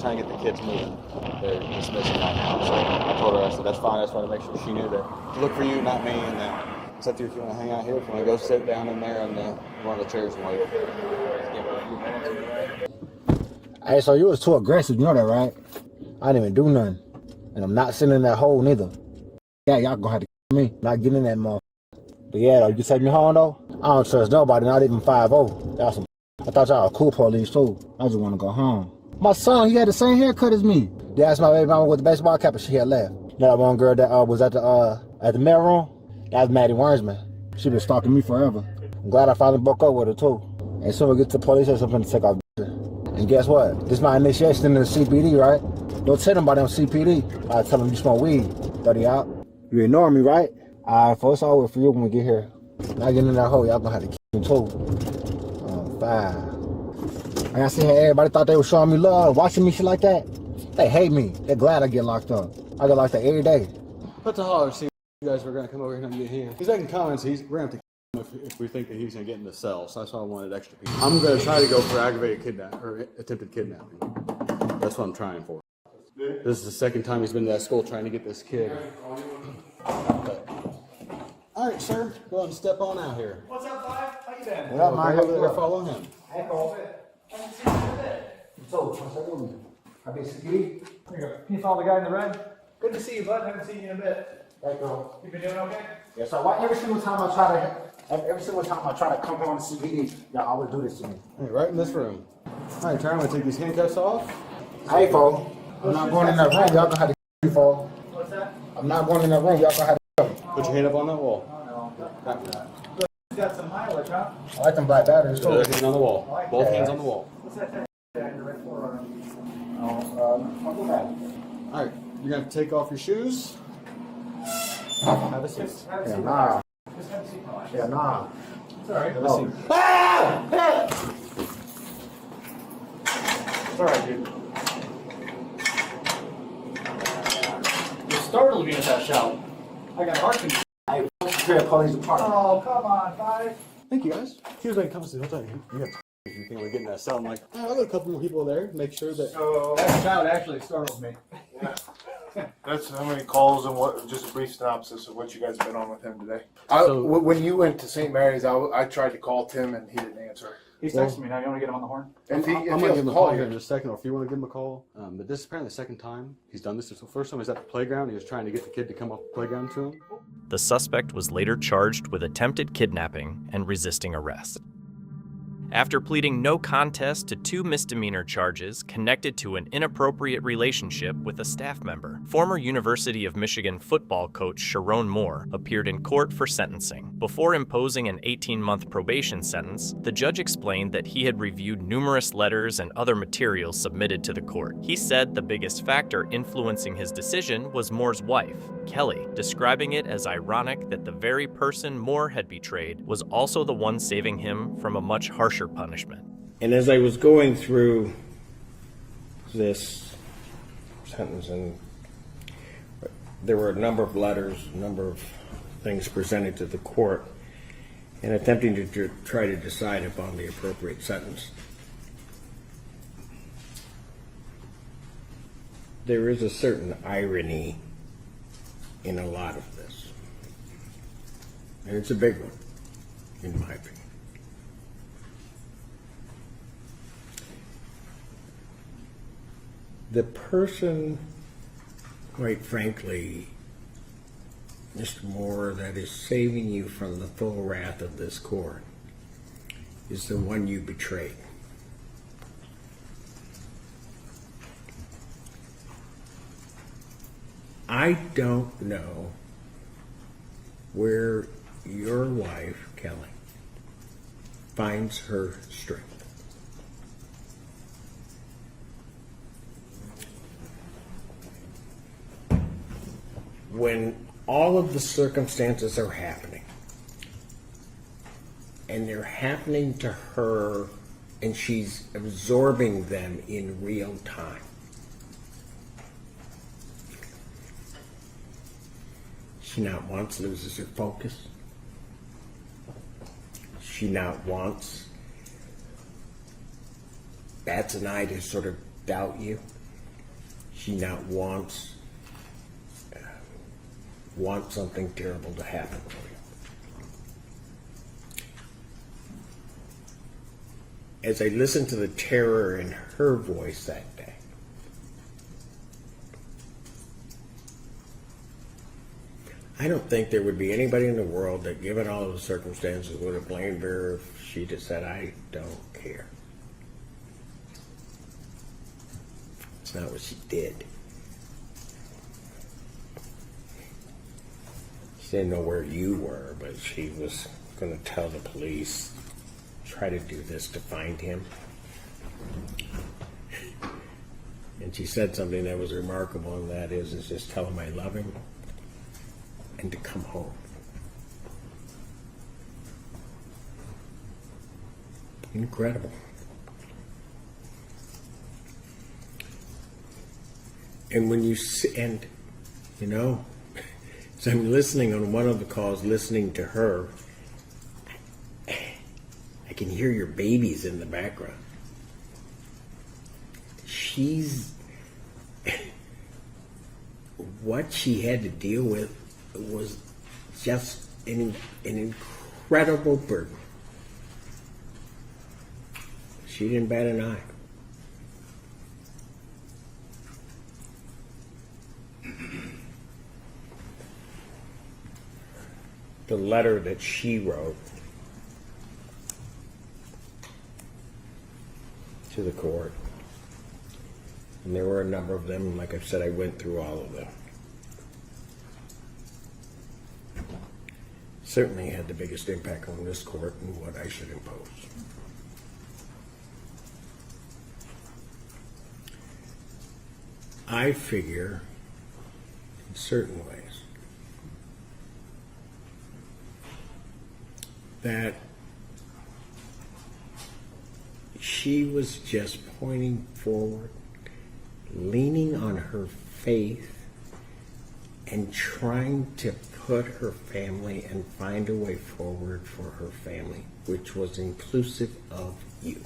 trying to get the kids moving. They're dismissing right now. So I told her, I said, that's fine. I just wanted to make sure she knew that to look for you, not me, and that. It's up to you if you want to hang out here, if you want to go sit down in there on one of the chairs and wait. Hey, so you was too aggressive, you know that, right? I didn't even do nothing. And I'm not sitting in that hole neither. Yeah, y'all gonna have to me, not getting in that motherfucker. But yeah, though, you take me home though? I don't trust nobody, not even 5-0. Y'all some I thought y'all were cool police too. I just want to go home. My son, he had the same haircut as me. They asked my baby mama with the baseball cap and she had left. That one girl that was at the mailroom, that was Maddie Wornsman. She been stalking me forever. I'm glad I finally broke up with her too. And soon we get to the police, I'm finna take off. And guess what? This is my initiation into the CPD, right? Don't tell nobody I'm CPD. I tell them you smoke weed. 30 out. You ignore me, right? Alright, folks, it's all over for you when we get here. Not getting in that hole, y'all gonna have to kill me too. 5. Like I said, everybody thought they were showing me love, watching me shit like that. They hate me. They're glad I get locked up. I get locked up every day. Put the holler, see if you guys were gonna come over here and get here. He's making comments, we're gonna have to if we think that he's gonna get in the cell, so that's why I wanted extra people. I'm gonna try to go for aggravated kidnapping or attempted kidnapping. That's what I'm trying for. This is the second time he's been to that school trying to get this kid. But I All right, sir. Go ahead and step on out here. What's up, Five? How you been? Yeah, Mike. Over there, follow him. Hey, Cole. Haven't seen you in a bit. So, what's that doing? I basically. There you go. Can you follow the guy in the red? Good to see you, bud. Haven't seen you in a bit. There you go. You been doing okay? Yeah, so why every single time I try to come on CBD, y'all always do this to me. Hey, right in this room. All right, Terry, I'm gonna take these handcuffs off. Hey, Fo. I'm not going in that room. Y'all gonna have to you, Fo. What's that? I'm not going in that room. Y'all gonna have to Put your hand up on that wall. You got some mileage, huh? I like them black batteries. Put your hand on the wall. Both hands on the wall. What's that tag on your right floor on? I'll go back. All right, you're gonna take off your shoes. Have a seat. Yeah, nah. Just have a seat, Mike. Yeah, nah. It's alright. Have a seat. It's alright, dude. You startled me with that shout. I got heart condition. Hey, police department. Oh, come on, Five. Thank you, guys. He was like, come and see. I'll tell you. You have you think we're getting that cell. I'm like, oh, I've got a couple more people there. Make sure that. So that shout actually startled me. Yeah. That's how many calls and what? Just a brief synopsis of what you guys have been on with him today. When you went to St. Mary's, I tried to call Tim and he didn't answer. He's texting me now. You want to get him on the horn? I'm going to give him a call here in just a second, or if you want to give him a call. But this is apparently the second time he's done this. The first time he was at the playground. He was trying to get the kid to come off the playground to him. The suspect was later charged with attempted kidnapping and resisting arrest. After pleading no contest to 2 misdemeanor charges connected to an inappropriate relationship with a staff member, former University of Michigan football coach Sharon Moore appeared in court for sentencing. Before imposing an 18-month probation sentence, the judge explained that he had reviewed numerous letters and other materials submitted to the court. He said the biggest factor influencing his decision was Moore's wife, Kelly, describing it as ironic that the very person Moore had betrayed was also the one saving him from a much harsher punishment. And as I was going through this sentencing, there were a number of letters, a number of things presented to the court, and attempting to try to decide upon the appropriate sentence. There is a certain irony in a lot of this, and it's a big one, in my opinion. The person, quite frankly, Mr. Moore, that is saving you from the full wrath of this court is the one you betrayed. I don't know where your wife, Kelly, finds her strength. When all of the circumstances are happening, and they're happening to her, and she's absorbing them in real time, she not once loses her focus. She not once bats an eye to sort of doubt you. She not once wants something terrible to happen for you. As I listened to the terror in her voice that day, I don't think there would be anybody in the world that, given all of the circumstances, would have blamed her if she just said, I don't care. It's not what she did. She didn't know where you were, but she was going to tell the police, try to do this to find him. And she said something that was remarkable, and that is just tell him I love him and to come home. Incredible. And when you see, and you know, so I'm listening on one of the calls, listening to her, I can hear your babies in the background. She's, what she had to deal with was just an incredible burden. She didn't bat an eye. The letter that she wrote to the court, and there were a number of them. Like I said, I went through all of them. Certainly had the biggest impact on this court and what I should impose. I figure, in certain ways, that she was just pointing forward, leaning on her faith, and trying to put her family and find a way forward for her family, which was inclusive of you.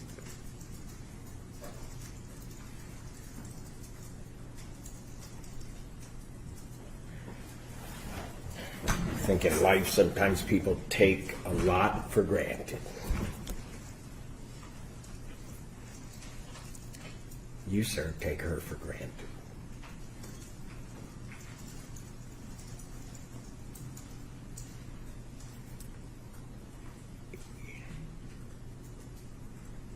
I think in life sometimes people take a lot for granted. You, sir, take her for granted.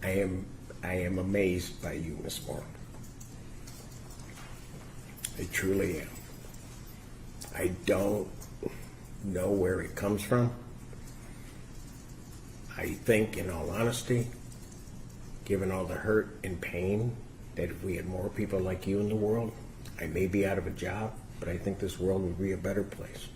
I am amazed by you, Miss Moore. I truly am. I don't know where it comes from. I think, in all honesty, given all the hurt and pain, that if we had more people like you in the world, I may be out of a job, but I think this world would be a better place.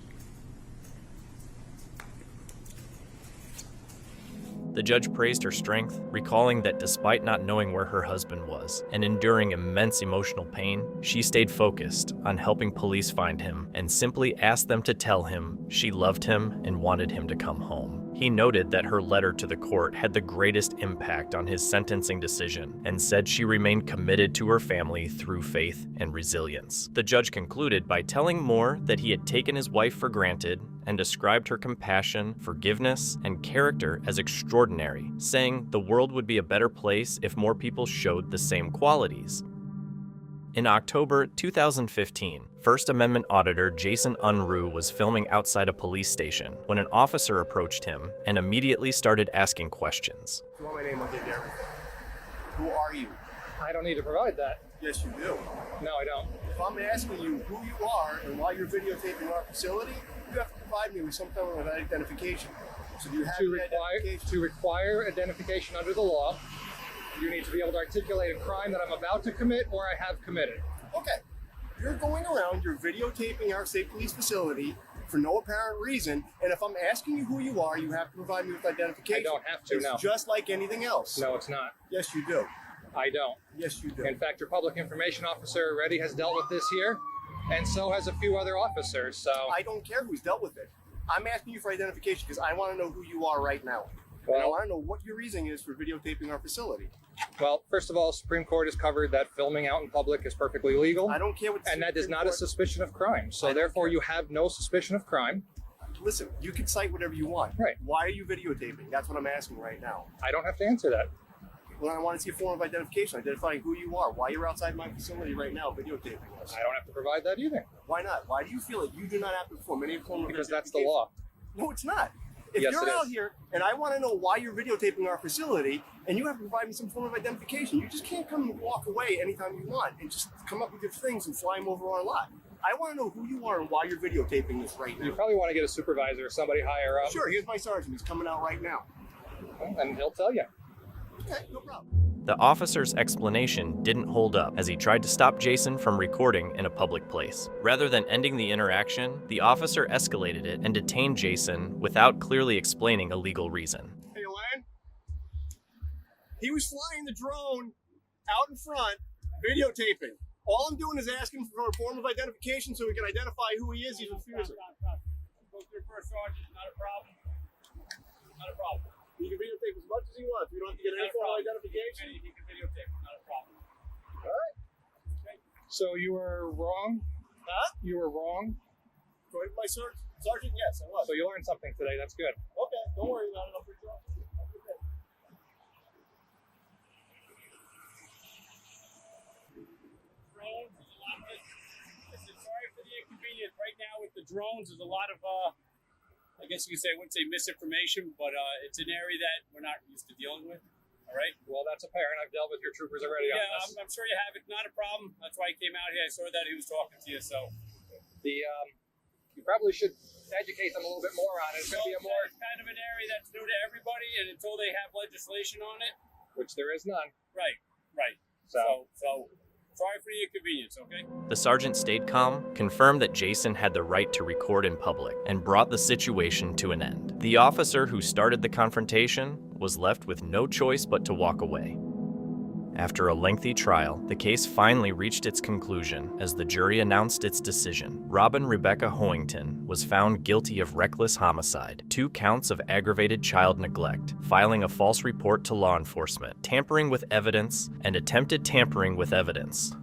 The judge praised her strength, recalling that despite not knowing where her husband was and enduring immense emotional pain, she stayed focused on helping police find him and simply asked them to tell him she loved him and wanted him to come home. He noted that her letter to the court had the greatest impact on his sentencing decision and said she remained committed to her family through faith and resilience. The judge concluded by telling Moore that he had taken his wife for granted and described her compassion, forgiveness, and character as extraordinary, saying the world would be a better place if more people showed the same qualities. In October 2015, First Amendment auditor Jason Unruh was filming outside a police station when an officer approached him and immediately started asking questions. If you want my name, I'll give you everything. Who are you? I don't need to provide that. Yes, you do. No, I don't. If I'm asking you who you are and why you're videotaping our facility, you have to provide me with some kind of identification. So do you have to require identification under the law, you need to be able to articulate a crime that I'm about to commit or I have committed. Okay. You're going around, you're videotaping our state police facility for no apparent reason, and if I'm asking you who you are, you have to provide me with identification. I don't have to, no. It's just like anything else. No, it's not. Yes, you do. I don't. Yes, you do. In fact, your public information officer already has dealt with this here, and so has a few other officers, so... I don't care who's dealt with it. I'm asking you for identification because I want to know who you are right now. And I want to know what your reasoning is for videotaping our facility. Well, first of all, Supreme Court has covered that filming out in public is perfectly legal. I don't care what... And that is not a suspicion of crime. So therefore, you have no suspicion of crime. Listen, you can cite whatever you want. Right. Why are you videotaping? That's what I'm asking right now. I don't have to answer that. Well, I want to see a form of identification, identifying who you are, why you're outside my facility right now videotaping us. I don't have to provide that either. Why not? Why do you feel like you do not have to perform any form of Because that's the law. No, it's not. If Yes, you're it out is. here and I want to know why you're videotaping our facility and you have to provide me some form of identification, you just can't come and walk away anytime you want and just come up with your things and fly them over our lot. I want to know who you are and why you're videotaping this right now. You probably want to get a supervisor or somebody higher up. Sure, here's my sergeant. He's coming out right now. And he'll tell you. Okay, no problem. The officer's explanation didn't hold up as he tried to stop Jason from recording in a public place. Rather than ending the interaction, the officer escalated it and detained Jason without clearly explaining a legal reason. Hey, Elaine. He was flying the drone out in front, videotaping. All I'm doing is asking for a form of identification so we can identify who he is. He's refusing. Go through first sergeant, not a problem. Not a problem. You can videotape as much as you want. You don't have to get any form of identification. He can videotape, not a problem. All right. So you were wrong? Huh? You were wrong? Go ahead, my search. Sergeant, yes, I was. So you learned something today. That's good. Okay, don't worry about it. I'll figure it out. Drones, there's a lot of it. Listen, sorry for the inconvenience. Right now with the drones, there's a lot of, I guess you could say, I wouldn't say misinformation, but it's an area that we're not used to dealing with. All right. Well, that's apparent. I've dealt with your troopers already on this. I'm sure you have it. Not a problem. That's why he came out here. I saw that he was talking to you. So you probably should educate them a little bit more on it. It's going to be a more kind of an area that's new to everybody, and until they have legislation on it, which there is none. Right. So sorry for the inconvenience. Okay. The sergeant stayed calm, confirmed that Jason had the right to record in public, and brought the situation to an end. The officer who started the confrontation was left with no choice but to walk away. After a lengthy trial, the case finally reached its conclusion as the jury announced its decision. Robin Rebecca Hoington was found guilty of reckless homicide, 2 counts of aggravated child neglect, filing a false report to law enforcement, tampering with evidence, and attempted tampering with evidence.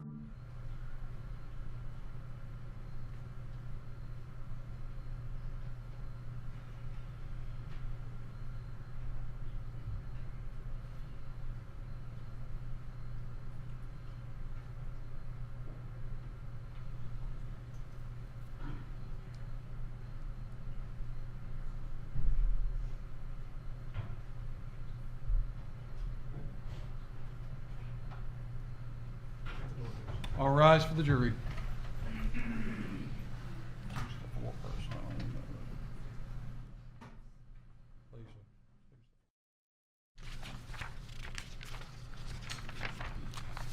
All rise for the jury.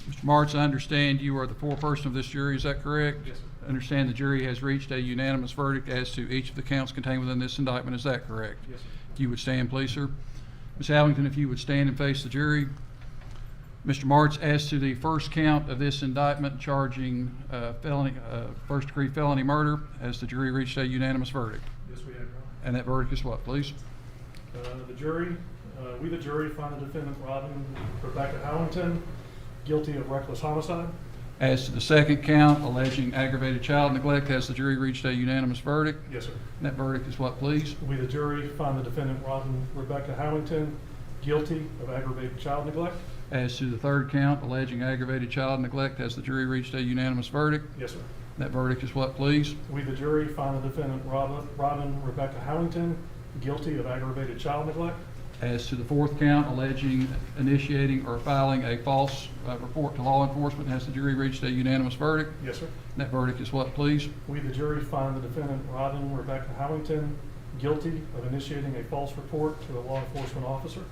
Mr. Martz, I understand you are the foreperson of this jury, is that correct? Yes, sir. I understand the jury has reached a unanimous verdict as to each of the counts contained within this indictment, is that correct? Yes, sir. If you would stand, please, sir. Ms. Allington, if you would stand and face the jury. Mr. Martz, as to the first count of this indictment charging first-degree felony murder, has the jury reached a unanimous verdict? Yes, we have, Your Honor. And that verdict is what, please? The jury find the defendant Robin Rebecca Howington guilty of reckless homicide. As to the second count alleging aggravated child neglect, has the jury reached a unanimous verdict? Yes, sir. And that verdict is what, please? We, the jury, find the defendant Robin Rebecca Howington guilty of aggravated child neglect. As to the third count alleging aggravated child neglect, has the jury reached a unanimous verdict? Yes, sir. That verdict is what, please? We, the jury, find the defendant Robin Rebecca Howington guilty of aggravated child neglect. As to the fourth count alleging initiating or filing a false report to law enforcement, has the jury reached a unanimous verdict? Yes, sir. That verdict is what, please? We, the jury, find the defendant Robin Rebecca Howington guilty of initiating a false report to a law enforcement officer.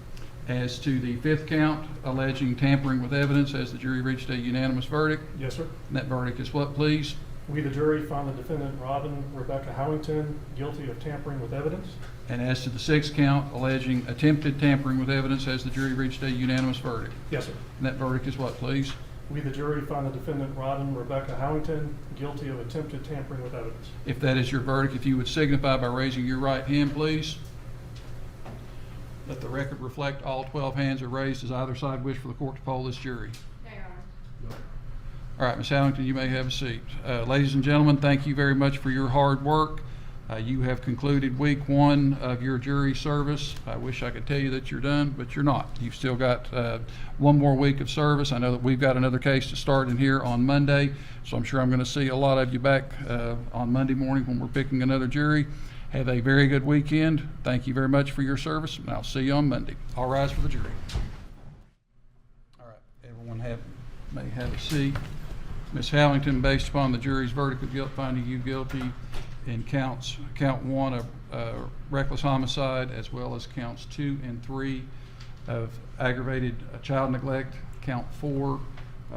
As to the fifth count alleging tampering with evidence, has the jury reached a unanimous verdict? Yes, sir. And that verdict is what, please? We, the jury, find the defendant Robin Rebecca Howington guilty of tampering with evidence. And as to the sixth count alleging attempted tampering with evidence, has the jury reached a unanimous verdict? Yes, sir. And that verdict is what, please? We, the jury, find the defendant Robin Rebecca Howington guilty of attempted tampering with evidence. If that is your verdict, if you would signify by raising your right hand, please. Let the record reflect all 12 hands are raised as either side wish for the court to poll this jury. All right, Ms. Howington, you may have a seat. Ladies and gentlemen, thank you very much for your hard work. You have concluded week 1 of your jury service. I wish I could tell you that you're done, but you're not. You've still got 1 more week of service. I know that we've got another case to start in here on Monday, so I'm sure I'm going to see a lot of you back on Monday morning when we're picking another jury. Have a very good weekend. Thank you very much for your service, and I'll see you on Monday. All rise for the jury. All right, everyone may have a seat. Ms. Howington, based upon the jury's verdict of guilt, finding you guilty in count 1 of reckless homicide, as well as counts 2 and 3 of aggravated child neglect, count 4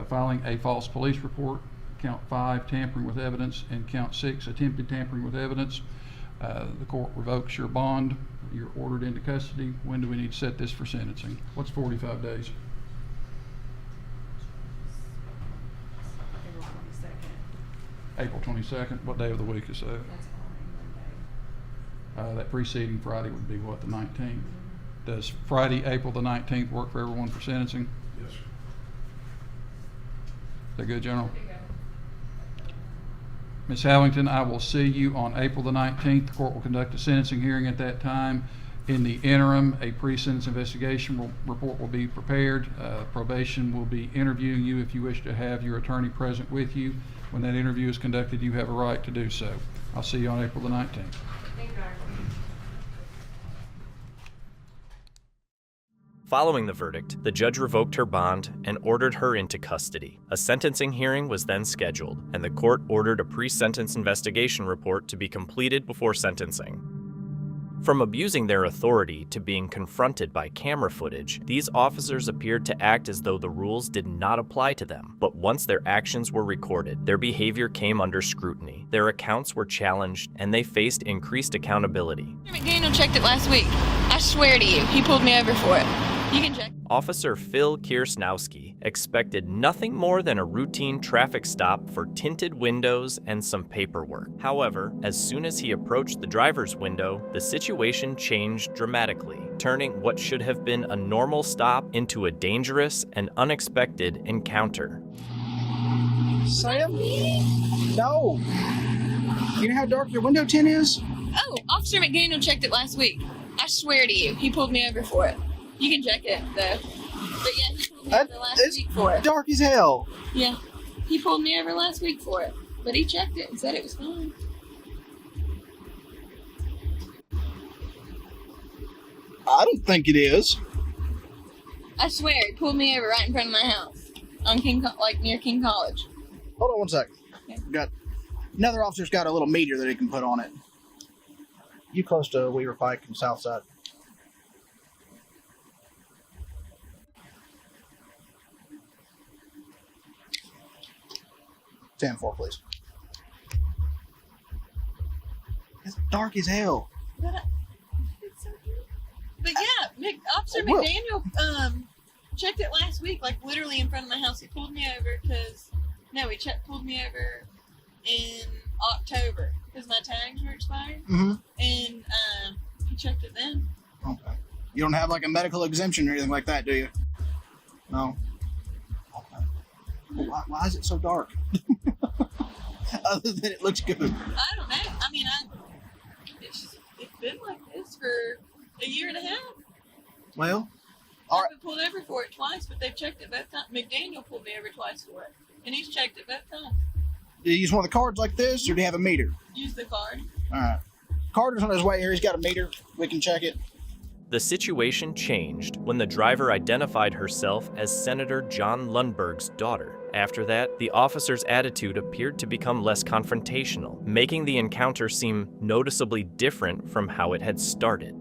filing a false police report, count 5 tampering with evidence, and count 6 attempted tampering with evidence. The court revokes your bond. You're ordered into custody. When do we need to set this for sentencing? What's 45 days? April 22nd. What day of the week is that? That's That preceding Friday would be what, the 19th? Does Friday, April the 19th work for everyone for sentencing? Yes, sir. Is that good, General? Ms. Hallington, I will see you on April the 19th. The court will conduct a sentencing hearing at that time. In the interim, a pre-sentence investigation report will be prepared. Probation will be interviewing you if you wish to have your attorney present with you. When that interview is conducted, you have a right to do so. I'll see you on April the 19th. Thank you, Following the verdict, the judge revoked her bond and ordered her into custody. A sentencing hearing was then scheduled, and the court ordered a pre-sentence investigation report to be completed before sentencing. From abusing their authority to being confronted by camera footage, these officers appeared to act as though the rules did not apply to them. But once their actions were recorded, their behavior came under scrutiny. Their accounts were challenged, and they faced increased accountability. McDaniel checked it last week. I swear to you, he pulled me over for it. You can check. Officer Phil Kiersnowski expected nothing more than a routine traffic stop for tinted windows and some paperwork. However, as soon as he approached the driver's window, the situation changed dramatically, turning what should have been a normal stop into a dangerous and unexpected encounter. Sam? No. You know how dark your window tint is? Oh, Officer McDaniel checked it last week. I swear to you, he pulled me over for it. You can check it, though. But yeah, he pulled me over last week for it. Dark as hell. Yeah, he pulled me over last week for it. But he checked it and said it was fine. I don't think it is. I swear, he pulled me over right in front of my house. On near King College. Hold on one second. Okay. Got another officer's got a little meter that he can put on it. You close to Weaver Pike and South Side. Stand for, please. It's dark as hell. But yeah, Officer McDaniel checked it last week, like literally in front of my house. He pulled me over pulled me over in October because my tags were expired. Mm-hmm. And he checked it then. Okay. You don't have like a medical exemption or anything like that, do you? No. Okay. Well, why is it so dark? Other than it looks good. I don't know. I mean, it's been like this for a year and a half. Well, I've been pulled over for it twice, but they've checked it both times. McDaniel pulled me over twice for it, and he's checked it both times. Do you use one of the cards like this, or do you have a meter? Use the card. All right. Carter's on his way here. He's got a meter. We can check it. The situation changed when the driver identified herself as Senator John Lundberg's daughter. After that, the officer's attitude appeared to become less confrontational, making the encounter seem noticeably different from how it had started.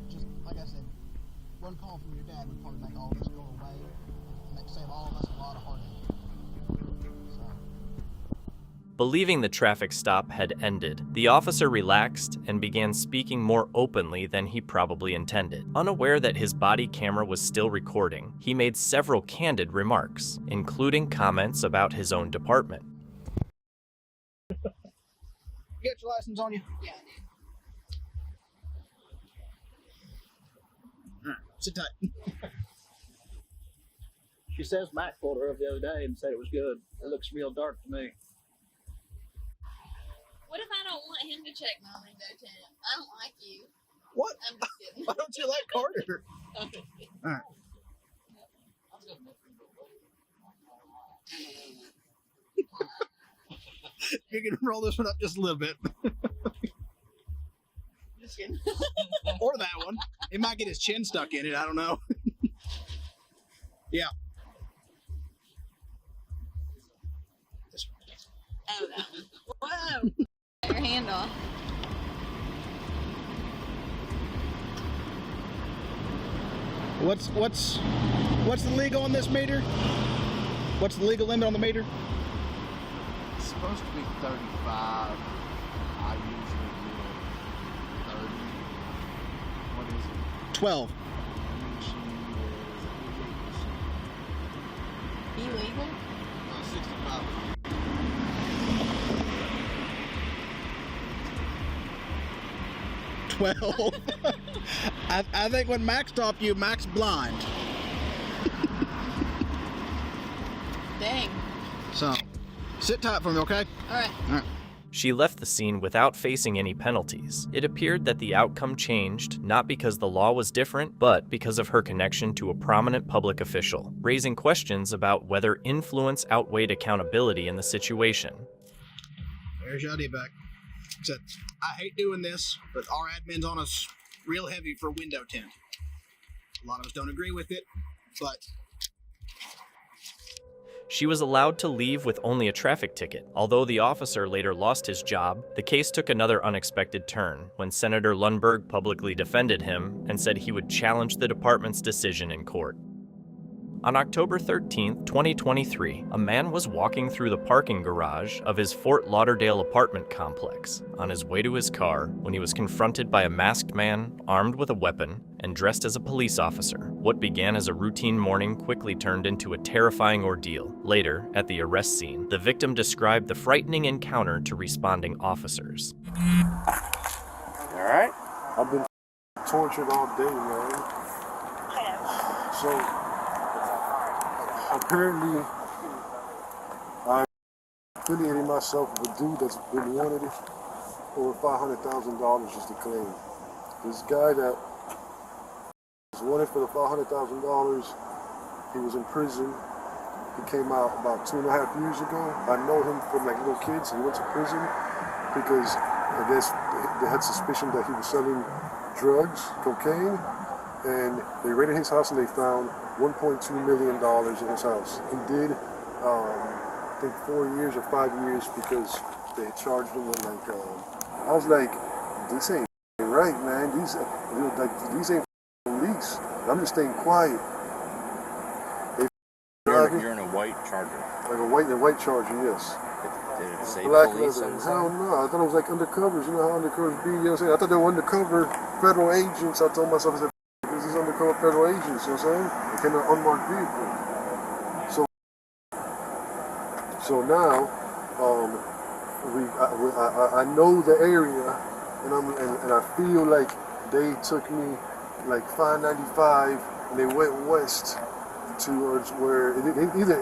Just like I said, one call from your dad would probably make all this go away and save all of us a lot of heartache. Believing the traffic stop had ended, the officer relaxed and began speaking more openly than he probably intended. Unaware that his body camera was still recording, he made several candid remarks, including comments about his own department. You got your license on you? Yeah. Sit tight. She says Matt pulled her over the other day and said it was good. It looks real dark to me. What if I don't want him to check my window tint? I don't like you. What? I'm just kidding. Why don't you like Carter? All right. You can roll this one up just a little bit. Just kidding. Or that one. It might get his chin stuck in it. I don't know. Yeah. Oh, that one. Whoa! Your hand off. What's the legal on this meter? What's the legal limit on the meter? It's supposed to be 35. I usually do 30. What is it? 12. Illegal? 65. 12. I think when Max stopped you, Max blind. Dang. So, sit tight for me, okay? All right. All right. She left the scene without facing any penalties. It appeared that the outcome changed, not because the law was different, but because of her connection to a prominent public official, raising questions about whether influence outweighed accountability in the situation. There's your idea back. Said, I hate doing this, but our admin's on us real heavy for window tint. A lot of us don't agree with it, but She was allowed to leave with only a traffic ticket. Although the officer later lost his job, the case took another unexpected turn when Senator Lundberg publicly defended him and said he would challenge the department's decision in court. On October 13, 2023, a man was walking through the parking garage of his Fort Lauderdale apartment complex on his way to his car when he was confronted by a masked man armed with a weapon and dressed as a police officer. What began as a routine morning quickly turned into a terrifying ordeal. Later, at the arrest scene, the victim described the frightening encounter to responding officers. All right. I've been tortured all day, man. So apparently, I affiliated myself with a dude that's been wanted over $500,000 just to claim. This guy that was wanted for the $500,000, he was in prison. He came out about 2.5 years ago. I know him from like little kids. He went to prison because I guess they had suspicion that he was selling drugs, cocaine, and they raided his house and they found $1.2 million in his house. He did, I think 4 years or 5 years because they charged him with like, I was like, this ain't right, man. These ain't police. I'm just staying quiet. You're in a white Charger. Like a white Charger, yes. Did it say Black police leather. on the Hell side? no, I thought it was like undercovers. You know how undercovers be, you know what I'm saying? I thought they were undercover federal agents. I told myself, I said, this is undercover federal agents, you know what I'm saying? They came in an unmarked vehicle. So now, I know the area, and I feel like they took me like 595 and they went west towards where it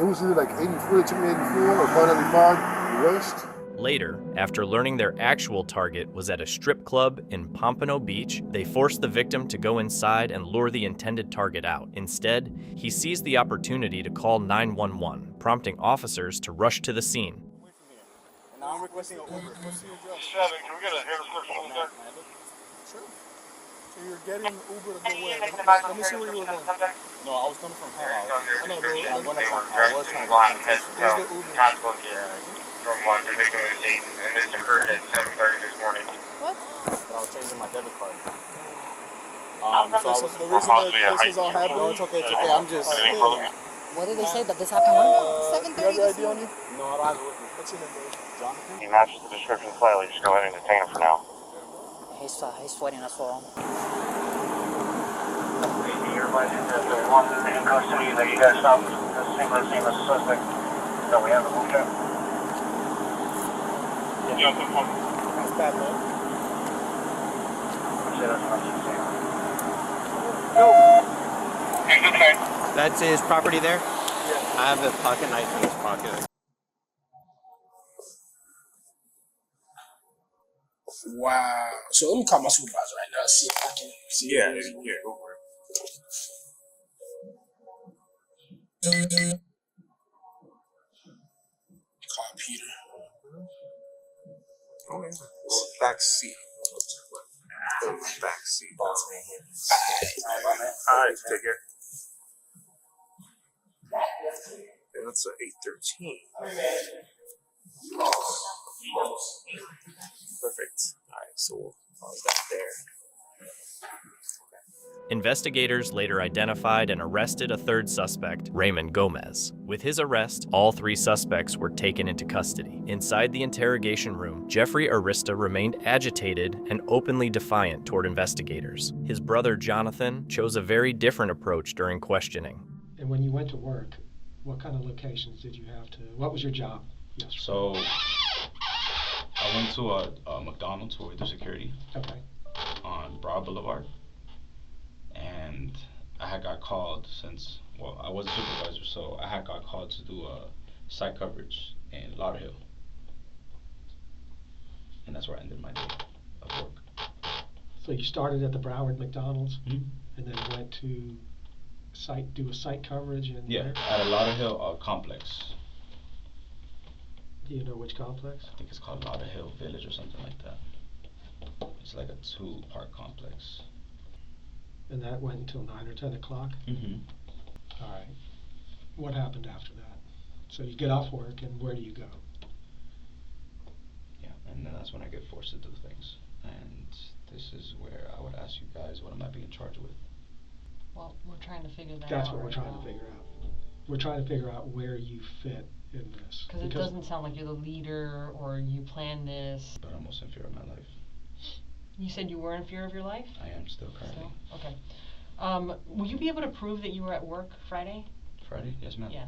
was either like 84, it took me 84 or 595 west. Later, after learning their actual target was at a strip club in Pompano Beach, they forced the victim to go inside and lure the intended target out. Instead, he seized the opportunity to call 911, prompting officers to rush to the scene. Now I'm requesting an Uber. What's your address? 7, can we get a hair description on that? Sure. So you're getting Uber to go where? Let me see where you were going. No, I was coming from her house. I know, but I was trying to get where's the Uber? From one, the victim was seen, and this occurred at 7:30 this morning. What? I was changing my debit card. So the reason that this is all happening. No, it's okay. I'm just. What did they say that this happened when? 7:30 this morning. No, I don't have it with me. What's your name, Jonathan? He matches the description slightly. Just go ahead and detain him for now. He's sweating as well. Everybody that one in custody that you guys stopped the same as the suspect that we have removed him. Yeah, That's bad, man. That's his property there? Yeah. I have a pocket knife in his pocket. Wow. So let me call my supervisor right now. See if I can see. Yeah, go for it. Call Peter. Okay. Back seat. Back seat. That's me here. Alright, take care. And that's a 813. Investigators later identified and arrested a third suspect, Raymond Gomez. With his arrest, all 3 suspects were taken into custody. Inside the interrogation room, Jeffrey Arista remained agitated and openly defiant toward investigators. His brother Jonathan chose a very different approach during questioning. And when you went to work, what kind of locations did you have to, what was your job? Yes. So I went to a McDonald's where we do security. Okay. On Broad Boulevard. And I had got called since, well, I was a supervisor, so I had got called to do a site coverage in Lauderhill. And that's where I ended my day of work. So you started at the Broward McDonald's and then went to do a site coverage in Yeah, where? at a Lauderhill complex. Do you know which complex? I think it's called Lauderhill Village or something like that. It's like a 2-part complex. And that went until 9 or 10 o'clock? All right. What happened after that? So you get off work, and where do you go? Yeah, and then that's when I get forced to do things. And this is where I would ask you guys, what am I being charged with? Well, we're trying to figure that out. That's what we're trying to figure out. We're trying to figure out where you fit in this. Because it doesn't sound like you're the leader or you planned this. But I'm also in fear of my life. You said you were in fear of your life? I am still currently. Okay. Will you be able to prove that you were at work Friday? Friday? Yes, ma'am. Yeah.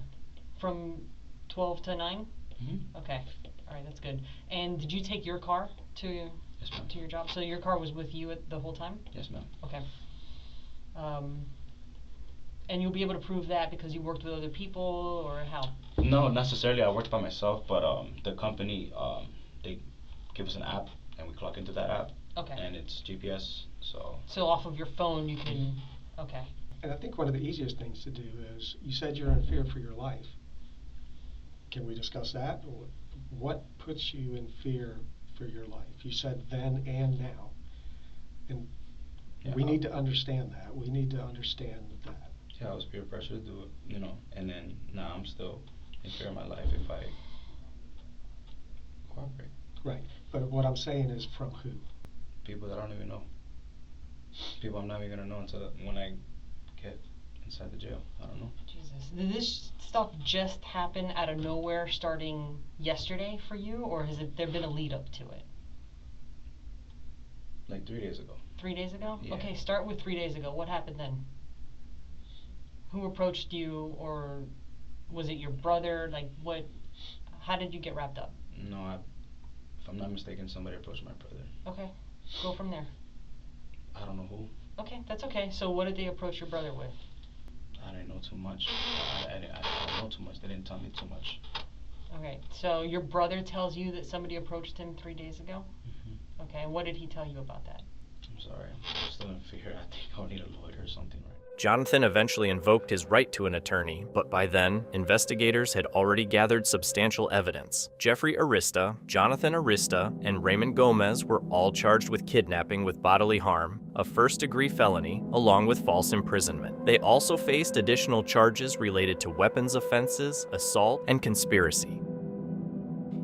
From 12 to 9? Okay. All right, that's good. And did you take your car to your job? So your car was with you the whole time? Yes, ma'am. Okay. And you'll be able to prove that because you worked with other people, or how? No, necessarily. I worked by myself, but the company, they give us an app, and we clock into that app. Okay. And it's GPS, so. So off of your phone you can, okay. And I think one of the easiest things to do is, you said you're in fear for your life. Can we discuss that? What puts you in fear for your life? You said then and now. And we need to understand that. We need to understand that. Yeah, I was peer pressure to do it, and then now I'm still in fear of my life if I cooperate. Right, but what I'm saying is from who? People that I don't even know. People I'm not even gonna know until when I get inside the jail. I don't know. Jesus. Did this stuff just happen out of nowhere starting yesterday for you, or has there been a lead up to it? Like 3 days ago. 3 days ago? Yeah. Okay, start with 3 days ago. What happened then? Who approached you, or was it your brother? Like how did you get wrapped up? No, if I'm not mistaken, somebody approached my brother. Okay, go from there. I don't know who. Okay, that's okay. So what did they approach your brother with? I didn't know too much. I didn't know too much. They didn't tell me too much. Okay, so your brother tells you that somebody approached him 3 days ago? Okay, and what did he tell you about that? I'm sorry. I'm still in fear. I think I'll need a lawyer or something, right? Jonathan eventually invoked his right to an attorney, but by then, investigators had already gathered substantial evidence. Jeffrey Arista, Jonathan Arista, and Raymond Gomez were all charged with kidnapping with bodily harm, a first-degree felony, along with false imprisonment. They also faced additional charges related to weapons offenses, assault, and conspiracy.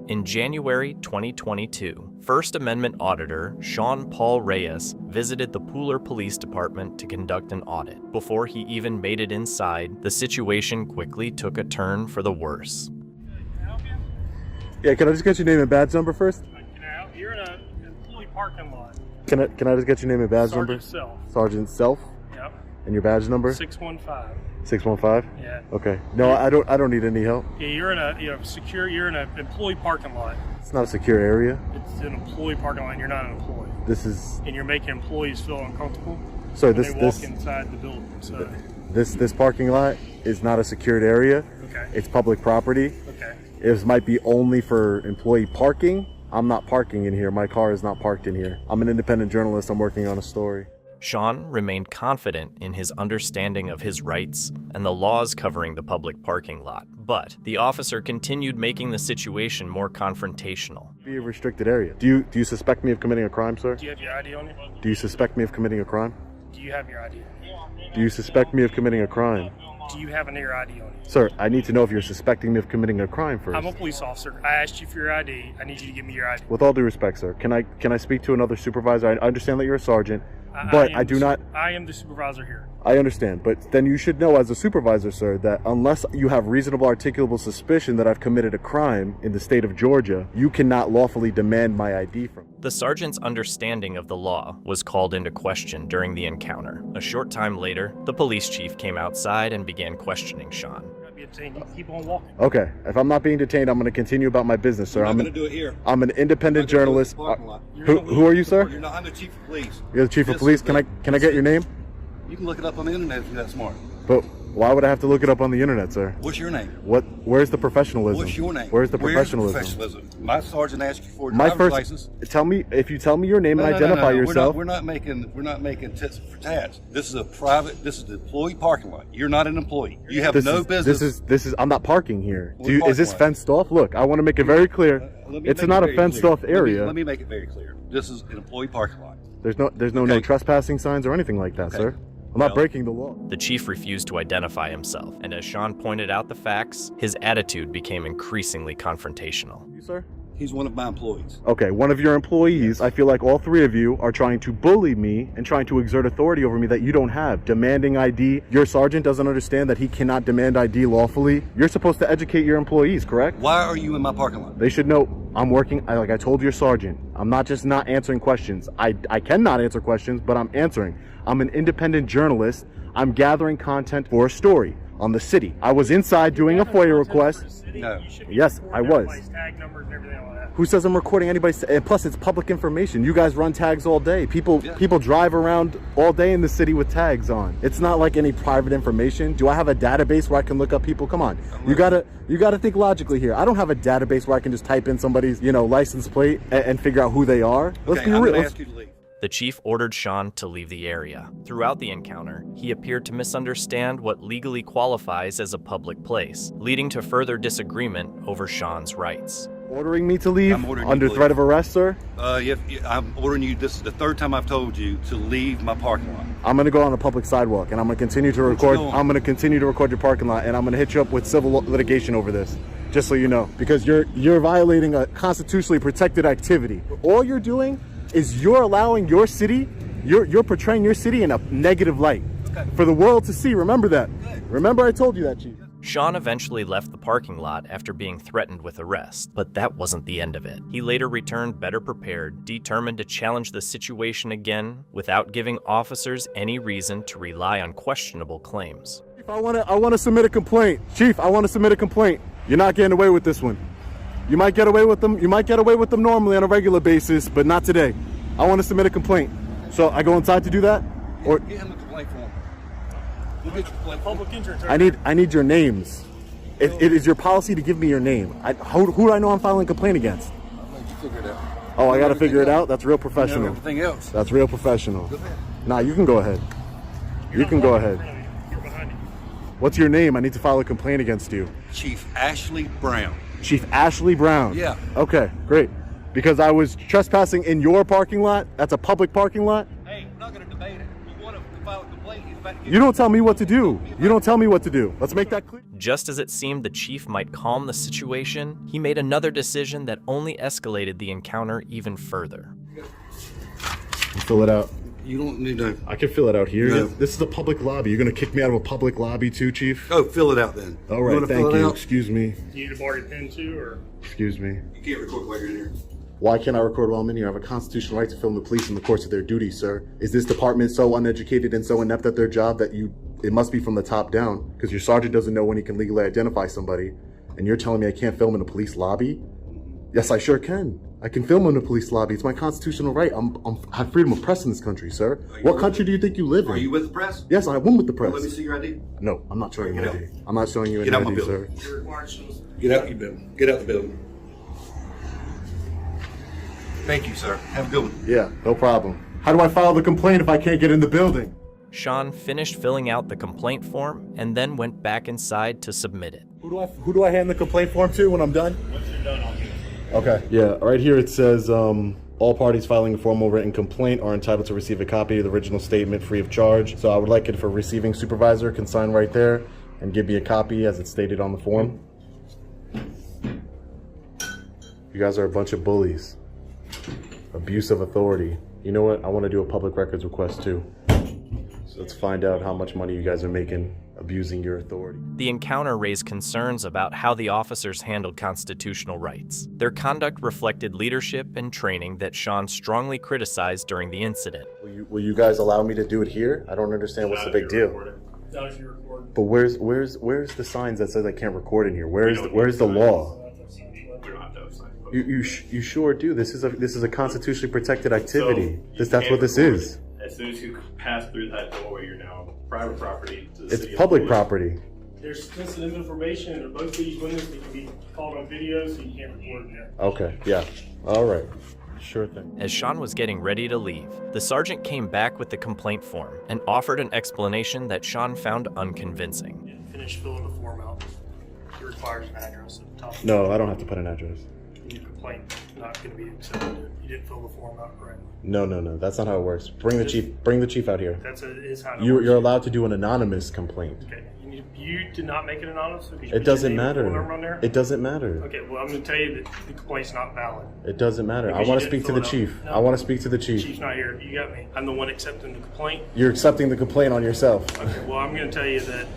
In January 2022, First Amendment auditor Sean Paul Reyes visited the Pooler Police Department to conduct an audit. Before he even made it inside, the situation quickly took a turn for the worse. Yeah, can I just get your name and badge number first? You're in an employee parking lot. Can I just get your name and badge number? Sergeant Self. Sergeant Self? Yep. And your badge number? 615. 615? Yeah. Okay. No, I don't need any help. Yeah, you're in an employee parking lot. It's not a secure area. It's an employee parking lot and you're not an employee. This is... And you're making employees feel uncomfortable Sorry, when they walk inside the building. So This parking lot is not a secured area. Okay. It's public property. Okay. It might be only for employee parking. I'm not parking in here. My car is not parked in here. I'm an independent journalist. I'm working on a story. Sean remained confident in his understanding of his rights and the laws covering the public parking lot, but the officer continued making the situation more confrontational. Be a restricted area. Do you suspect me of committing a crime, sir? do you have your ID on you? Do you suspect me of committing a crime? Do you have your ID? Do you suspect me of committing a crime? Do you have your ID on you? Sir, I need to know if you're suspecting me of committing a crime first. I'm a police officer. I asked you for your ID. I need you to give me your ID. With all due respect, sir, can I speak to another supervisor? I understand that you're a sergeant. But I do not. I am the supervisor here. I understand, but then you should know as a supervisor, sir, that unless you have reasonable articulable suspicion that I've committed a crime in the state of Georgia, you cannot lawfully demand my ID from me. The sergeant's understanding of the law was called into question during the encounter. A short time later, the police chief came outside and began questioning Sean. You keep on walking. Okay, if I'm not being detained, I'm going to continue about my business, sir. I'm going to do it here. I'm an independent journalist. Who are you, sir? I'm the chief of police. You're the chief of police. Can I get your name? You can look it up on the internet if you're that smart. But why would I have to look it up on the internet, sir? What's your name? Where's the professionalism? What's your name? Where's the professionalism? My sergeant asked you for a My driver's first. license. Tell me if you tell me your name and identify yourself. We're not making tits for tats. This is the employee parking lot. You're not an employee. You have no business. This is. I'm not parking here. Is this fenced off? Look, I want to make it very clear. It's not a fenced off area. Let me make it very clear. This is an employee parking lot. There's no trespassing signs or anything like that, sir. I'm not breaking the law. The chief refused to identify himself, and as Sean pointed out the facts, his attitude became increasingly confrontational. You, sir? He's one of my employees. Okay, one of your employees. I feel like all three of you are trying to bully me and trying to exert authority over me that you don't have. Demanding ID. Your sergeant doesn't understand that he cannot demand ID lawfully. You're supposed to educate your employees, correct? Why are you in my parking lot? They should know I'm working, like I told your sergeant. I'm not just not answering questions. I cannot answer questions, but I'm answering. I'm an independent journalist. I'm gathering content for a story on the city. I was inside doing a FOIA request. No. Yes, I was. Who says I'm recording anybody's? And plus, it's public information. You guys run tags all day. People drive around all day in the city with tags on. It's not like any private information. Do I have a database where I can look up people? Come on, you gotta think logically here. I don't have a database where I can just type in somebody's license plate and figure out who they are. Let's be real. Ask you to leave. The chief ordered Sean to leave the area. Throughout the encounter, he appeared to misunderstand what legally qualifies as a public place, leading to further disagreement over Sean's rights. Ordering me to leave under threat of arrest, sir? Yeah, I'm ordering you. This is the third time I've told you to leave my parking lot. I'm going to go on a public sidewalk, and I'm going to continue to record. I'm going to continue to record your parking lot, and I'm going to hit you up with civil litigation over this, just so you know, because you're violating a constitutionally protected activity. All you're doing is you're allowing your city, you're portraying your city in a negative light for the world to see. Remember that. Remember I told you that, Chief. Sean eventually left the parking lot after being threatened with arrest, but that wasn't the end of it. He later returned better prepared, determined to challenge the situation again without giving officers any reason to rely on questionable claims. Chief, I want to submit a complaint. Chief, I want to submit a complaint. You're not getting away with this one. You might get away with them. You might get away with them normally on a regular basis, but not today. I want to submit a complaint. So I go inside to do that, or get him a complaint form. We'll get your complaint form. Public injury. I need your names. It is your policy to give me your name. Who do I know I'm filing a complaint against? I'll let you figure it out. Oh, I got to figure it out. That's real professional. Everything else. That's real professional. Nah, you can go ahead. You can go ahead. What's your name? I need to file a complaint against you. Chief Ashley Brown. Chief Ashley Brown. Yeah. Okay, great. Because I was trespassing in your parking lot. That's a public parking lot. Hey, we're not going to debate it. You want to file a complaint? He's about to get You don't tell me what to do. You don't tell me what to do. Let's make that clear. Just as it seemed the chief might calm the situation, he made another decision that only escalated the encounter even further. Fill it out. You don't need to. I can fill it out here. No. This is a public lobby. You're going to kick me out of a public lobby too, Chief? Oh, fill it out then. All right, thank you. Excuse me. You need to borrow your pen too, or? Excuse me. You can't record while you're in here. Why can't I record while I'm in here? I have a constitutional right to film the police in the course of their duty, sir. Is this department so uneducated and so inept at their job that it must be from the top down? Because your sergeant doesn't know when he can legally identify somebody, and you're telling me I can't film in a police lobby? Yes, I sure can. I can film in a police lobby. It's my constitutional right. I have freedom of press in this country, sir. What country do you think you live in? Are you with the press? Yes, I am with the press. Let me see your ID. No, I'm not showing you ID. I'm not showing you any Get out ID, my building. sir. Get out your building. Get out the building. Thank you, sir. Have a good one. Yeah, no problem. How do I file the complaint if I can't get in the building? Sean finished filling out the complaint form and then went back inside to submit it. Who do I hand the complaint form to when I'm done? Once you're done, I'll do it. Okay. Yeah, right here it says, all parties filing a formal written complaint are entitled to receive a copy of the original statement free of charge. So I would like it if a receiving supervisor can sign right there and give me a copy as it's stated on the form. You guys are a bunch of bullies. Abuse of authority. You know what? I want to do a public records request too. So let's find out how much money you guys are making abusing your authority. The encounter raised concerns about how the officers handled constitutional rights. Their conduct reflected leadership and training that Sean strongly criticized during the incident. Will you guys allow me to do it here? I don't understand what's the big deal. But where's the signs that says I can't record in here? Where's the law? You sure do. This is a constitutionally protected activity. That's what this is. As soon as you pass through that doorway, you're now private property to the It's city of public Floyd. property. There's sensitive information in both of these windows that can be called on video, so you can't record in there. Okay, yeah. All right. Sure thing. As Sean was getting ready to leave, the sergeant came back with the complaint form and offered an explanation that Sean found unconvincing. Didn't finish filling the form out. It requires an address at the top. No, I don't have to put an address. Your complaint not going to be accepted. You didn't fill the form out correctly. No. That's not how it works. Bring the chief out here. Is how it You're works. allowed to do an anonymous complaint. Okay. You did not make it anonymous? So It doesn't matter. There? It doesn't matter. Okay, well, I'm going to tell you that the complaint's not valid. It doesn't matter. Because I want you to didn't speak to fill the it out. chief. No. I want to speak to the The chief. chief's not here. You got me. I'm the one accepting the complaint. You're accepting the complaint on yourself. Okay, well, I'm going to tell you that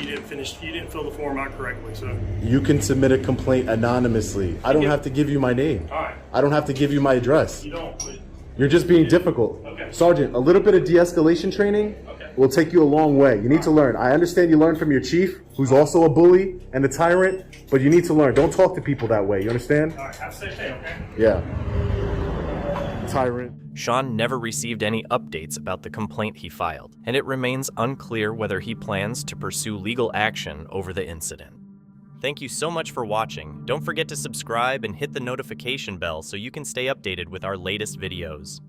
you didn't fill the form out correctly, so. You can submit a complaint anonymously. I don't have to give you my name. All right. I don't have to give you my address. You don't, but. You're just being difficult. Okay. Sergeant, a little bit of de-escalation training will take you a long way. You need to learn. I understand you learn from your chief, who's also a bully and a tyrant, but you need to learn. Don't talk to people that way. You understand? All right, have a safe day, okay? Yeah. Tyrant. Sean never received any updates about the complaint he filed, and it remains unclear whether he plans to pursue legal action over the incident. Thank you so much for watching. Don't forget to subscribe and hit the notification bell so you can stay updated with our latest videos.